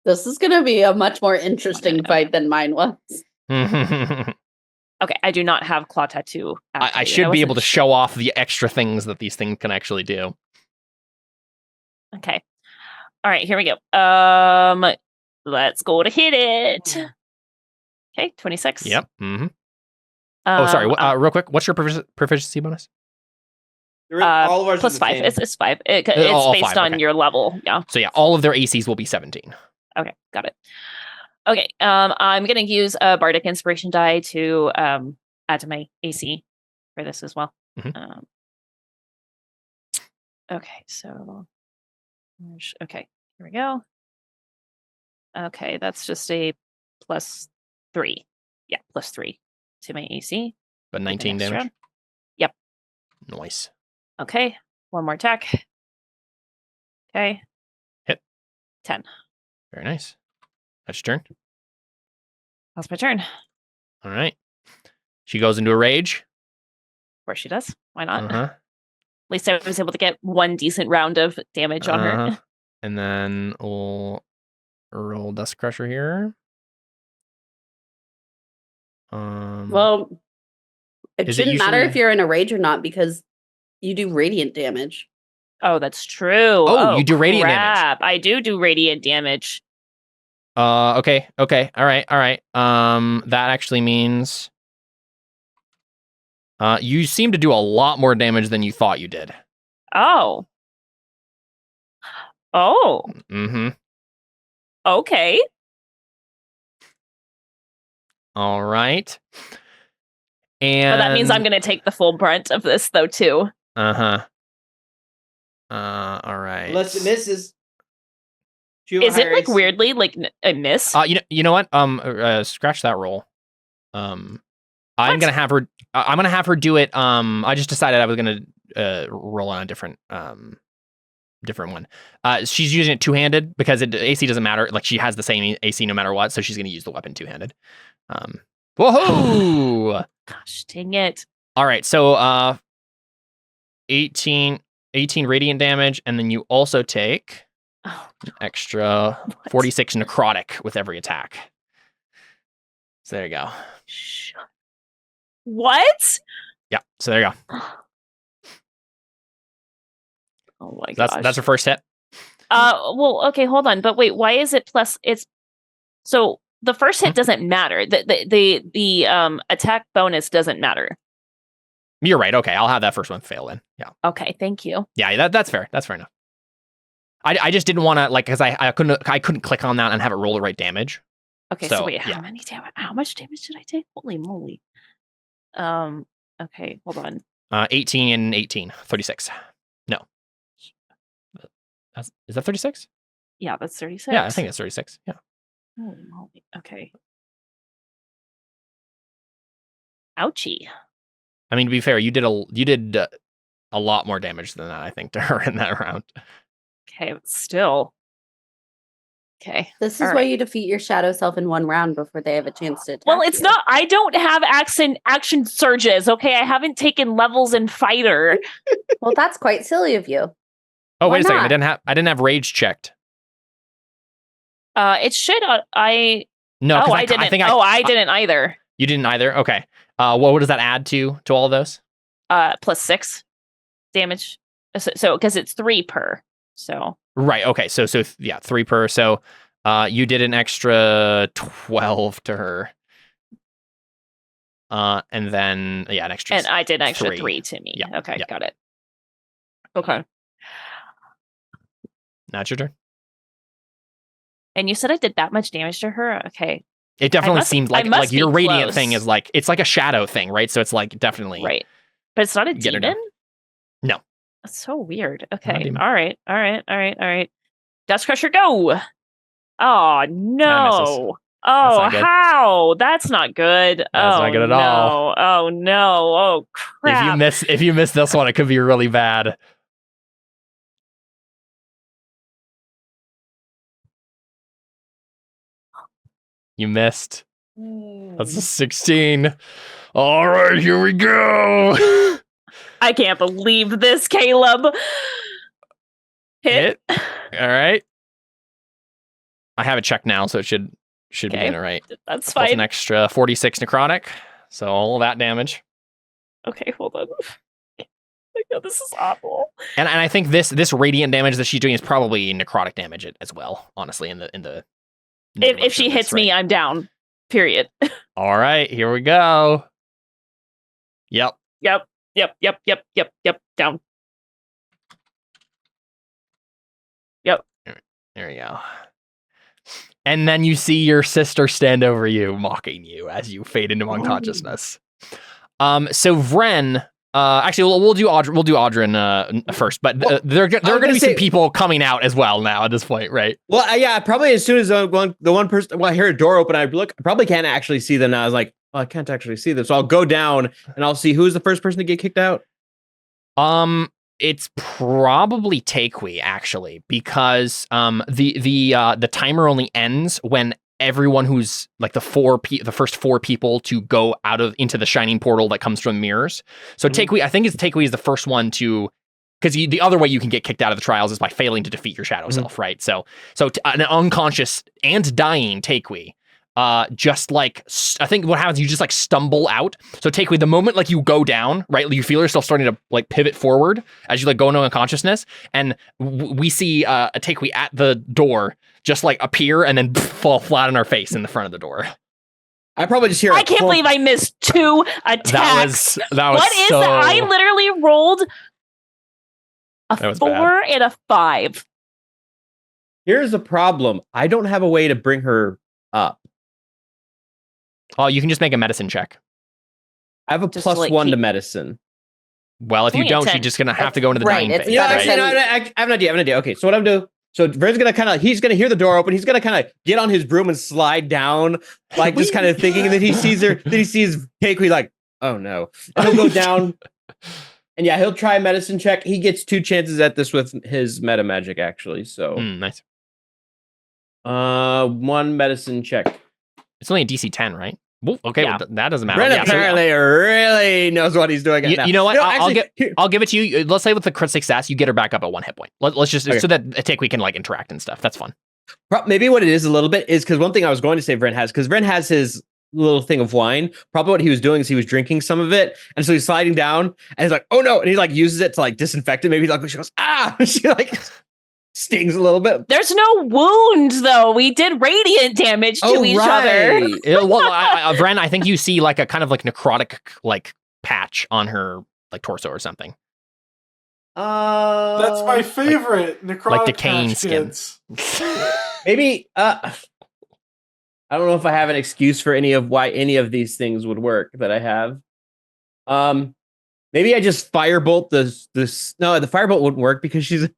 This is going to be a much more interesting fight than mine was. Okay, I do not have claw tattoo. I actually. should be wasn't able to sure. show off the extra things that these things can actually do. Okay. All right, here we go. Let's go to hit it. Okay, 26. Yep. Mm-hmm. Oh, sorry. Real quick, what's your proficiency bonus? All of ours plus are the 5. same. It's 5. It's all based 5, on okay. your level. Yeah. So yeah, all of their ACs will be 17. Okay, got it. Okay, I'm gonna use a bardic inspiration die to add to my AC for this as well. Mhm. Okay, so okay, here we go. Okay, that's just a plus 3. Yeah, plus 3 to my AC. But for the 19 next damage. round. Yep. Nice. Okay, one more attack. Okay. Hit. 10. Very nice. That's your turn. That's my turn. All right. She goes into a rage. Of course she does. Why not? Uh-huh. At least I was able to get one decent round of damage on her. And then we'll roll Dust Crusher here. Well, it Is it shouldn't matter usually- if you're in a rage or not because you do radiant damage. Oh, that's true. Oh, you do radiant damage. crap. I do radiant damage. Okay. All right. That actually means you seem to do a lot more damage than you thought you did. Oh. Oh, Mm-hmm. okay. All right. And But that means I'm going to take the full brunt of this, though, too. Uh-huh. All right. Unless it misses. Is it, like, weirdly, like, a miss? You know what? Scratch that roll. I'm gonna have her. I'm gonna have her do it. I just decided I was gonna roll on a different one. She's using it two-handed because AC doesn't matter. Like she has the same AC no matter what, so she's gonna use the weapon two-handed. Whoa! Gosh, dang it. All right, so 18 radiant damage, and then you also take Oh, an extra 46 necrotic with every attack. So there you go. what? Yeah, so there you go. Oh my gosh. That's her first hit. Well, okay, hold on. But wait, why is it plus? It's so the first hit doesn't matter. The attack bonus doesn't matter. You're right. Okay, I'll have that first one fail then. Yeah. Okay, thank you. Yeah, that's fair. That's fair enough. I just didn't want to because I couldn't click on that and have it roll the right damage. Okay, so So, wait, yeah. how much damage did I take? Holy moly. Okay, hold on. 18 and 18, 36. No. Is that 36? Yeah, that's 36. Yeah, I think it's 36. Yeah. Holy moly. Okay. Ouchie. I mean, to be fair, you did a lot more damage than that, I think, to her in that round. Okay, but still. Okay. This is All why right. you defeat your shadow self in one round before they have a chance to attack Well, it's you. not. I don't have action surges. Okay, I haven't taken levels in fighter. Well, that's quite silly of you. Oh, Why wait a second. not? I didn't have rage checked. It should. No, 'cause I didn't. I think I didn't either. You didn't either. Okay. What does that add to all of those? Plus 6 damage. So because it's 3 per. So Right. Okay. So yeah, 3 per. So you did an extra 12 to her. And then an extra. and I did an extra 3. 3 to me. Yeah, Okay, yeah. got it. Okay. Now it's your turn. And you said I did that much damage to her? Okay. It definitely must- seemed I like must your be radiant close. thing is like it's like a shadow thing, right? So it's like definitely Right. But it's not a Get her demon? down. No. That's so weird. a Okay. demon. All right. Dust Crusher, go. Oh, misses. no. Oh, not good. how? That's not good. That's not good at all. Oh, no. Oh, crap. If you miss this one, it could be really bad. You missed. That's a 16. All right, here we go. I can't believe this, Caleb. Hit. All right. I have it checked now, so it should be Okay. in it right. That's Plus fine. an extra 46 necrotic. So all that damage. Okay, hold on. Oh my God, this is awful. And I think this radiant damage that she's doing is probably necrotic damage as well, honestly, in the If she hits me, I'm down. Period. All right, here we go. Yep. Yep. Down. Yep. There you go. And then you see your sister stand over you, mocking you as you fade into unconsciousness. So Vren, actually, we'll do Audrin there first, but there are going to be some people coming out as well now at this point, right? Well, yeah, probably as soon as the one person, I hear a door open, I probably can't actually see them now. I was like, oh, I can't actually see them, so I'll go down and I'll see who's the first person to get kicked out. It's probably Takui actually, because the timer only ends when everyone who's like the first 4 people to go into the shining portal that comes from mirrors. So Takui, I think Takui is the first one to, because the other way you can get kicked out of the trials is by failing to defeat your shadow self, right? So an unconscious and dying Takui, just like, I think what happens, you just like stumble out. So Takui, the moment like you go down, right, you feel yourself starting to like pivot forward as you like go into unconsciousness, and we see a Takui at the door just like appear and then fall flat on our face in the front of the door. I probably just hear. I can't believe I missed 2 attacks. That was What is so... that? I literally rolled a 4 bad. and a 5. Here's the problem. I don't have a way to bring her up. Oh, you can just make a medicine check. I have a Just plus like 1 to keep- medicine. Well, if you Only a don't, 10. she's just gonna have to go into the Right, dying it's phase. You know, better actually, than- no, I have an idea. Okay, so what I'm doing. So Vern's gonna he's gonna hear the door open. He's gonna kind of get on his broom and slide down, like just kind of thinking. And then he sees her. Then he sees Takui, like, oh no. And he'll go down. And yeah, he'll try a medicine check. He gets 2 chances at this with his meta magic, actually. So, Nice. 1 medicine check. It's only a DC 10, right? Well, okay, Yeah. well, that doesn't matter. Brent Yeah, so- apparently really knows what he's doing. You know what? No, I'll actually, I'll give it to you. Let's say with the crit success, you get her back up at 1 hit point. Let's just Okay. so that we can like interact and stuff. That's fun. Maybe what it is a little bit is because one thing I was going to say Vren has, because Vren has his little thing of wine. Probably what he was doing is he was drinking some of it, and so he's sliding down, and he's like, "Oh no!" And he like uses it to like disinfect it. Maybe like she goes, "Ah!" She like stings a little bit. There's no wound, though. We did radiant damage to each other. Vren, I think you see like a kind of like necrotic like patch on her like torso or something. That's my favorite necrotic like decaying patch skin. kids. Maybe I don't know if I have an excuse for why any of these things would work that I have. Maybe I just firebolt this. No, the firebolt wouldn't work because she's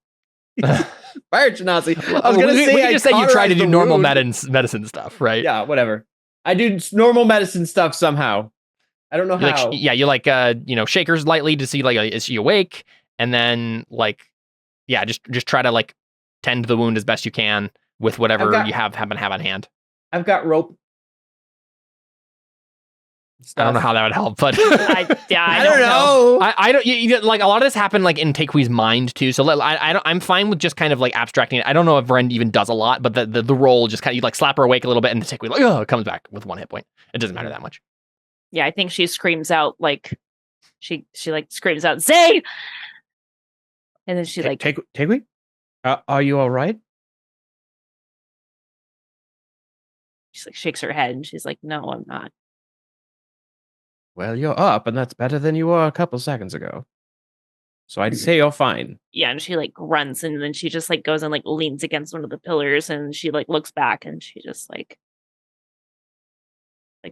fire genasi. I was gonna say we I just said you try to cauterize do the normal wound. medicine stuff, right? Yeah, whatever. I do normal medicine stuff somehow. I don't know You how. like, shake her lightly to see like is she awake, and then like just try to like tend to the wound as best you can with whatever you happen to have on hand. I've got rope. I don't know how that would help, but I don't know. I don't like a lot of this happened like in Takui's mind too. So I'm fine with just kind of like abstracting it. I don't know if Vren even does a lot, but the roll just kind of you like slap her awake a little bit, and the Takui like it comes back with 1 hit point. It doesn't matter that much. Yeah, I think she screams out like she like screams out Zay, and then she like Takui, are you all right? she like shakes her head and she's like, no, I'm not. Well, you're up, and that's better than you were a couple seconds ago. So I'd say you're fine. Yeah, and she like grunts and then she just like goes and like leans against one of the pillars and she like looks back and she just like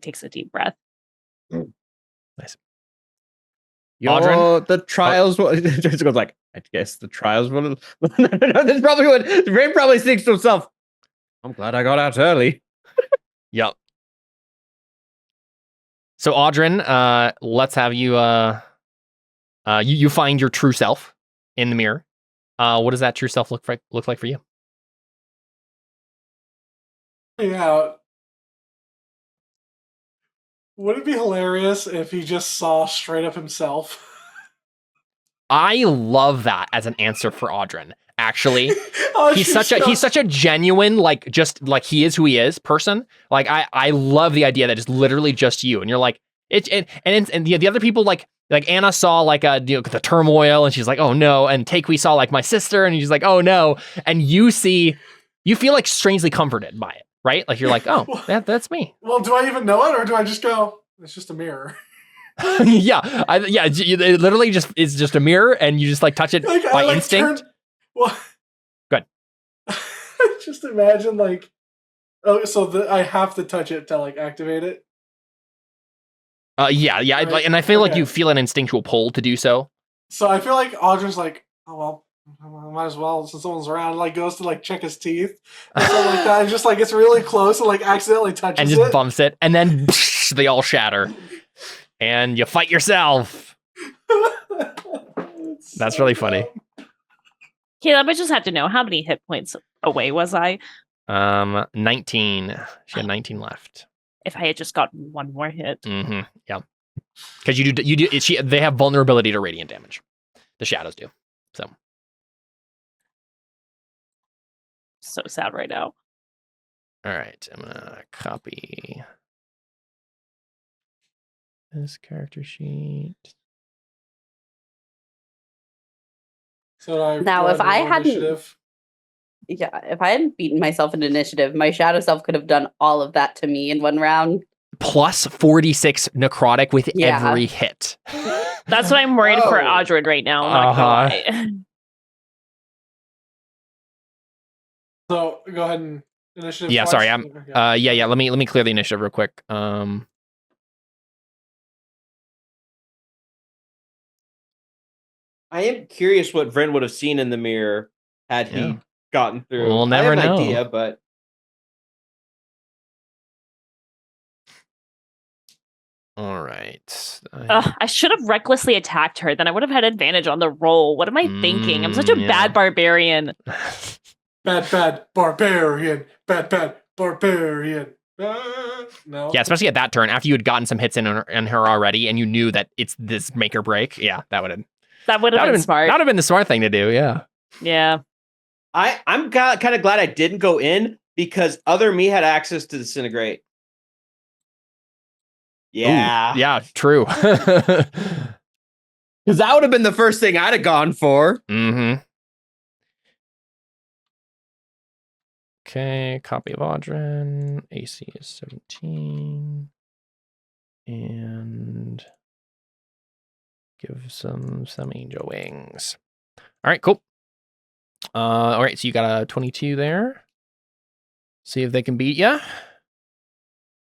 takes a deep breath. Nice. The trials. Just goes like, I guess the trials will. That's probably what the brain probably thinks to himself. I'm glad I got out early. Yep. So Audrin, let's have you you find your true self in the mirror. What does that true self look like for you? Yeah. Would it be hilarious if he just saw straight up himself? I love that as an answer for Audrin. Actually, Oh, he's such a genuine, like just like he is who he is person. Like I love the idea that it's literally just you, and you're like, And the other people like Anna saw like the turmoil and she's like, oh no, and Takui saw like my sister and she's like, oh no, and you feel like strangely comforted by it, right? Like you're like, oh, that's me. Well, do I even know it, or do I just go? It's just a mirror. Yeah, it literally just is just a mirror, and you just like touch it Like, by instinct. Well, Good. Just imagine like, oh, so I have to touch it to like activate it. Yeah, Right. and I feel like Okay. you feel an instinctual pull to do so. So I feel like Audrey's like, oh well, I might as well since someone's around. Like goes to like check his teeth or something like that, and just like gets really close and like accidentally touches And just it. bumps it, and then they all shatter, and you fight yourself. That's really funny. Caleb, I just have to know, how many hit points away was I? 19. She had 19 left. If I had just gotten one more hit. Mm-hmm. Yeah. Because they have vulnerability to radiant damage. The shadows do. So sad right now. all right. I'm gonna copy this character sheet. So Now, if I hadn't- initiative? Yeah, if I hadn't beaten myself in initiative, my shadow self could have done all of that to me in one round. Plus 46 necrotic with Yeah. every hit. That's what I'm worried for Oh. Audred right now. I'm not gonna lie. So go ahead and initiative. Yeah, twice? sorry, I'm- Okay, yeah. Yeah. Let me clear the initiative real quick. I am curious what Vren would have seen in the mirror had Yeah. he gotten through. We'll I never have an know. idea, but All right. I should have recklessly attacked her. Then I would have had advantage on the roll. What am I thinking? I'm such a Yeah. bad barbarian. Bad barbarian. Bad barbarian. No. Yeah, especially at that turn, after you had gotten some hits in her already, and you knew that it's this make or break. Yeah, that would have been smart. That would have been the smart thing to do. Yeah. Yeah. I'm kind of glad I didn't go in because other me had access to disintegrate. Yeah. Ooh, yeah, true. Because that would have been the first thing I'd have gone for. Mm-hmm. Okay, copy of Audrin. AC is 17. And give some angel wings. All right, cool. All right, so you got a 22 there. See if they can beat you.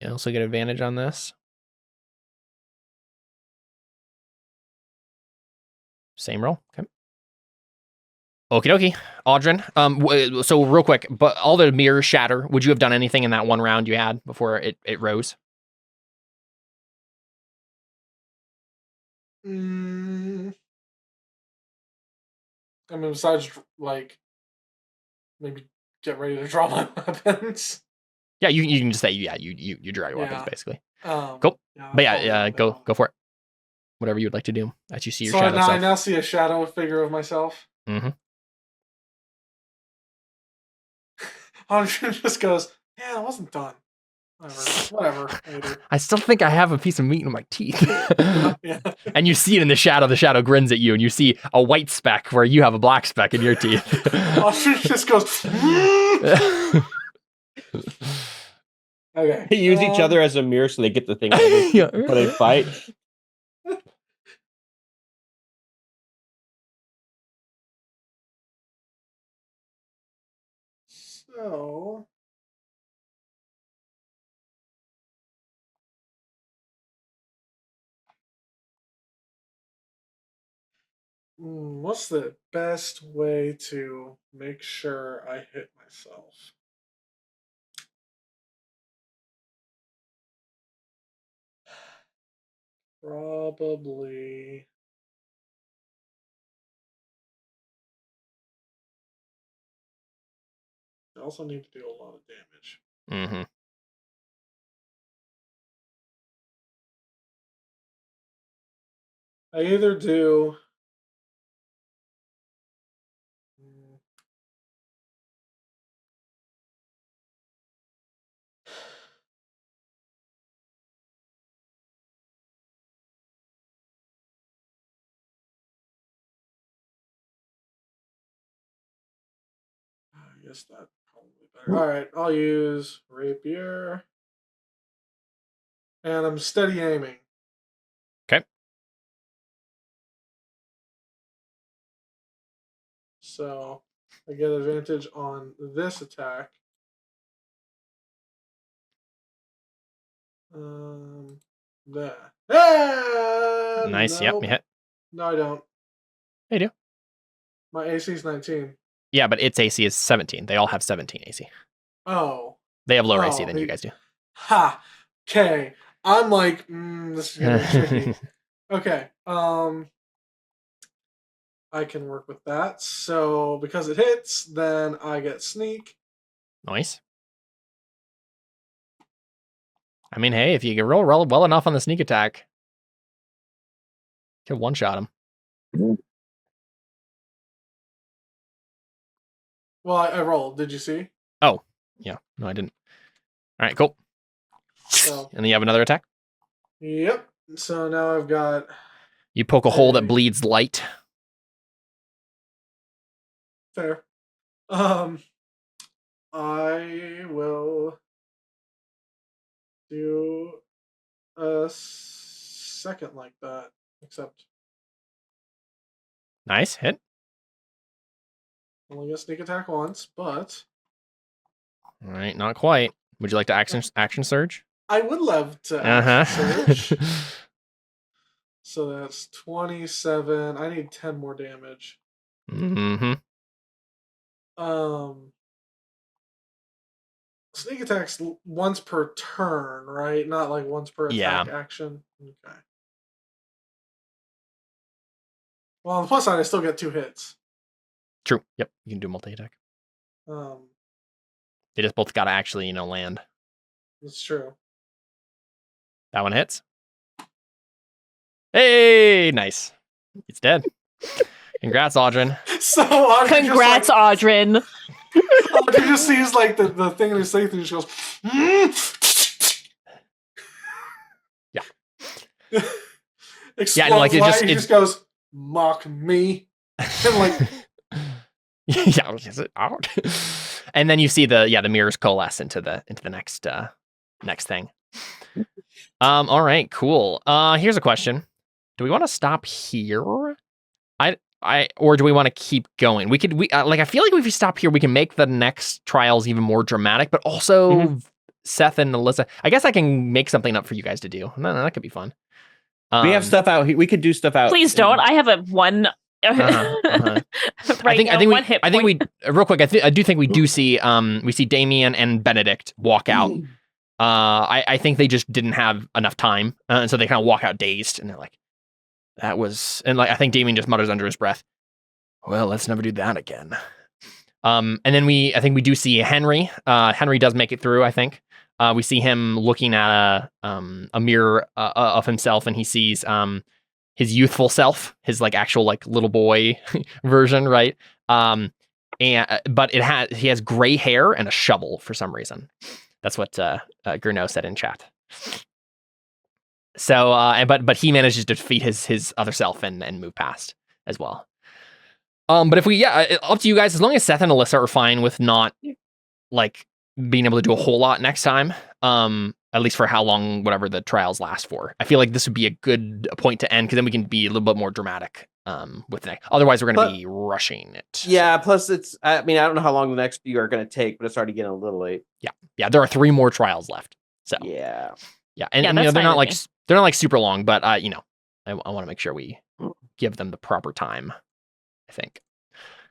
You also get advantage on this. Same roll. Okay. Okie dokie. Audrin. So real quick, but all the mirrors shatter. Would you have done anything in that one round you had before it rose? I mean, besides like maybe get ready to draw my weapons. Yeah, you can just say you draw your weapons Yeah. basically. Yeah, Cool. But yeah, go for it. Whatever you would like to do as you see your So shadow I self. now see a shadow figure of myself. Mm-hmm. Andre just goes, yeah, it wasn't done. Whatever. Later. I still think I have a piece of meat in my teeth. Yeah. And you see it in the shadow. The shadow grins at you, and you see a white speck where you have a black speck in your teeth. Andre just goes, okay. They use each other as a mirror so they get the thing Yeah. before they fight. So what's the best way to make sure I hit myself? Probably. I also need to do a lot of damage. Mm-hmm. I either do. I guess that probably better. All right, I'll use rapier, and I'm steady aiming. Okay. So I get advantage on this attack. There. Nice. Yep, Nope. you hit. No, I don't. You do. My AC is 19. Yeah, but its AC is 17. They all have 17 AC. Oh. They have lower AC than you guys do. Ha. Okay. I'm like, this is gonna be tricky. Okay. I can work with that. So because it hits, then I get sneak. Nice. I mean, hey, if you can roll well enough on the sneak attack, you can one-shot him. Well, I rolled. Did you see? Oh, yeah. No, I didn't. All right, cool. So, And then you have another attack. yep. So now I've got. You poke a hole that bleeds light. Fair. I will do a second like that, except Nice hit. only get sneak attack once, but All right, not quite. Would you like to action surge? I would love to action surge. Uh-huh. So that's 27. I need 10 more damage. Mm-hmm. Sneak attacks once per turn, right? Not like once per attack action. Okay. Well, on the plus side, I still get 2 hits. True. Yep. You can do multi-attack. They just both got to actually, land. That's true. That one hits. Hey, nice. It's dead. Congrats, Audrin. So Audrey Congrats, Audrin. Audrey just sees like the thing in his teeth and she goes, Yeah. Explodes Yeah, and like he it just goes, mock me. And like yeah, is it out? And then you see the mirrors coalesce into the next thing. All right, cool. Here's a question. Do we want to stop here? Or do we want to keep going? I feel like if we stop here, we can make the next trials even more dramatic, but also Seth and Alyssa. I guess I can make something up for you guys to do. No, that could be fun. We have stuff out. We could do stuff out. Please don't. I have a one. I think we real quick. I do think we do see Damien and Benedict walk out. I think they just didn't have enough time, and so they kind of walk out dazed, and they're like, "That was." And like I think Damien just mutters under his breath, "Well, let's never do that again." And then I think we do see Henry. Henry does make it through. I think we see him looking at a mirror of himself, and he sees his youthful self, his like actual like little boy version, right? But he has gray hair and a shovel for some reason. That's what Gurno said in chat. So, but he manages to defeat his other self and move past as well. But if up to you guys. As long as Seth and Alyssa are fine with not like being able to do a whole lot next time, at least for how long whatever the trials last for. I feel like this would be a good point to end because then we can be a little bit more dramatic with the next. Otherwise, we're going to be rushing it. Yeah. Plus, I don't know how long the next few are going to take, but it's already getting a little late. Yeah. There are 3 more trials left. So yeah, and they're not like super long, but I want to make sure we give them the proper time. I think.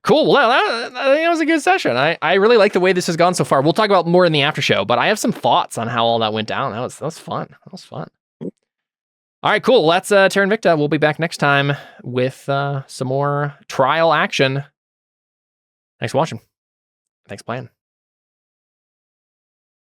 Cool. Well, I think that was a good session. I really like the way this has gone so far. We'll talk about more in the after show, but I have some thoughts on how all that went down. That was fun. That was fun. All right, cool. That's Terra Invicta. We'll be back next time with some more trial action. Thanks for watching. Thanks for playing.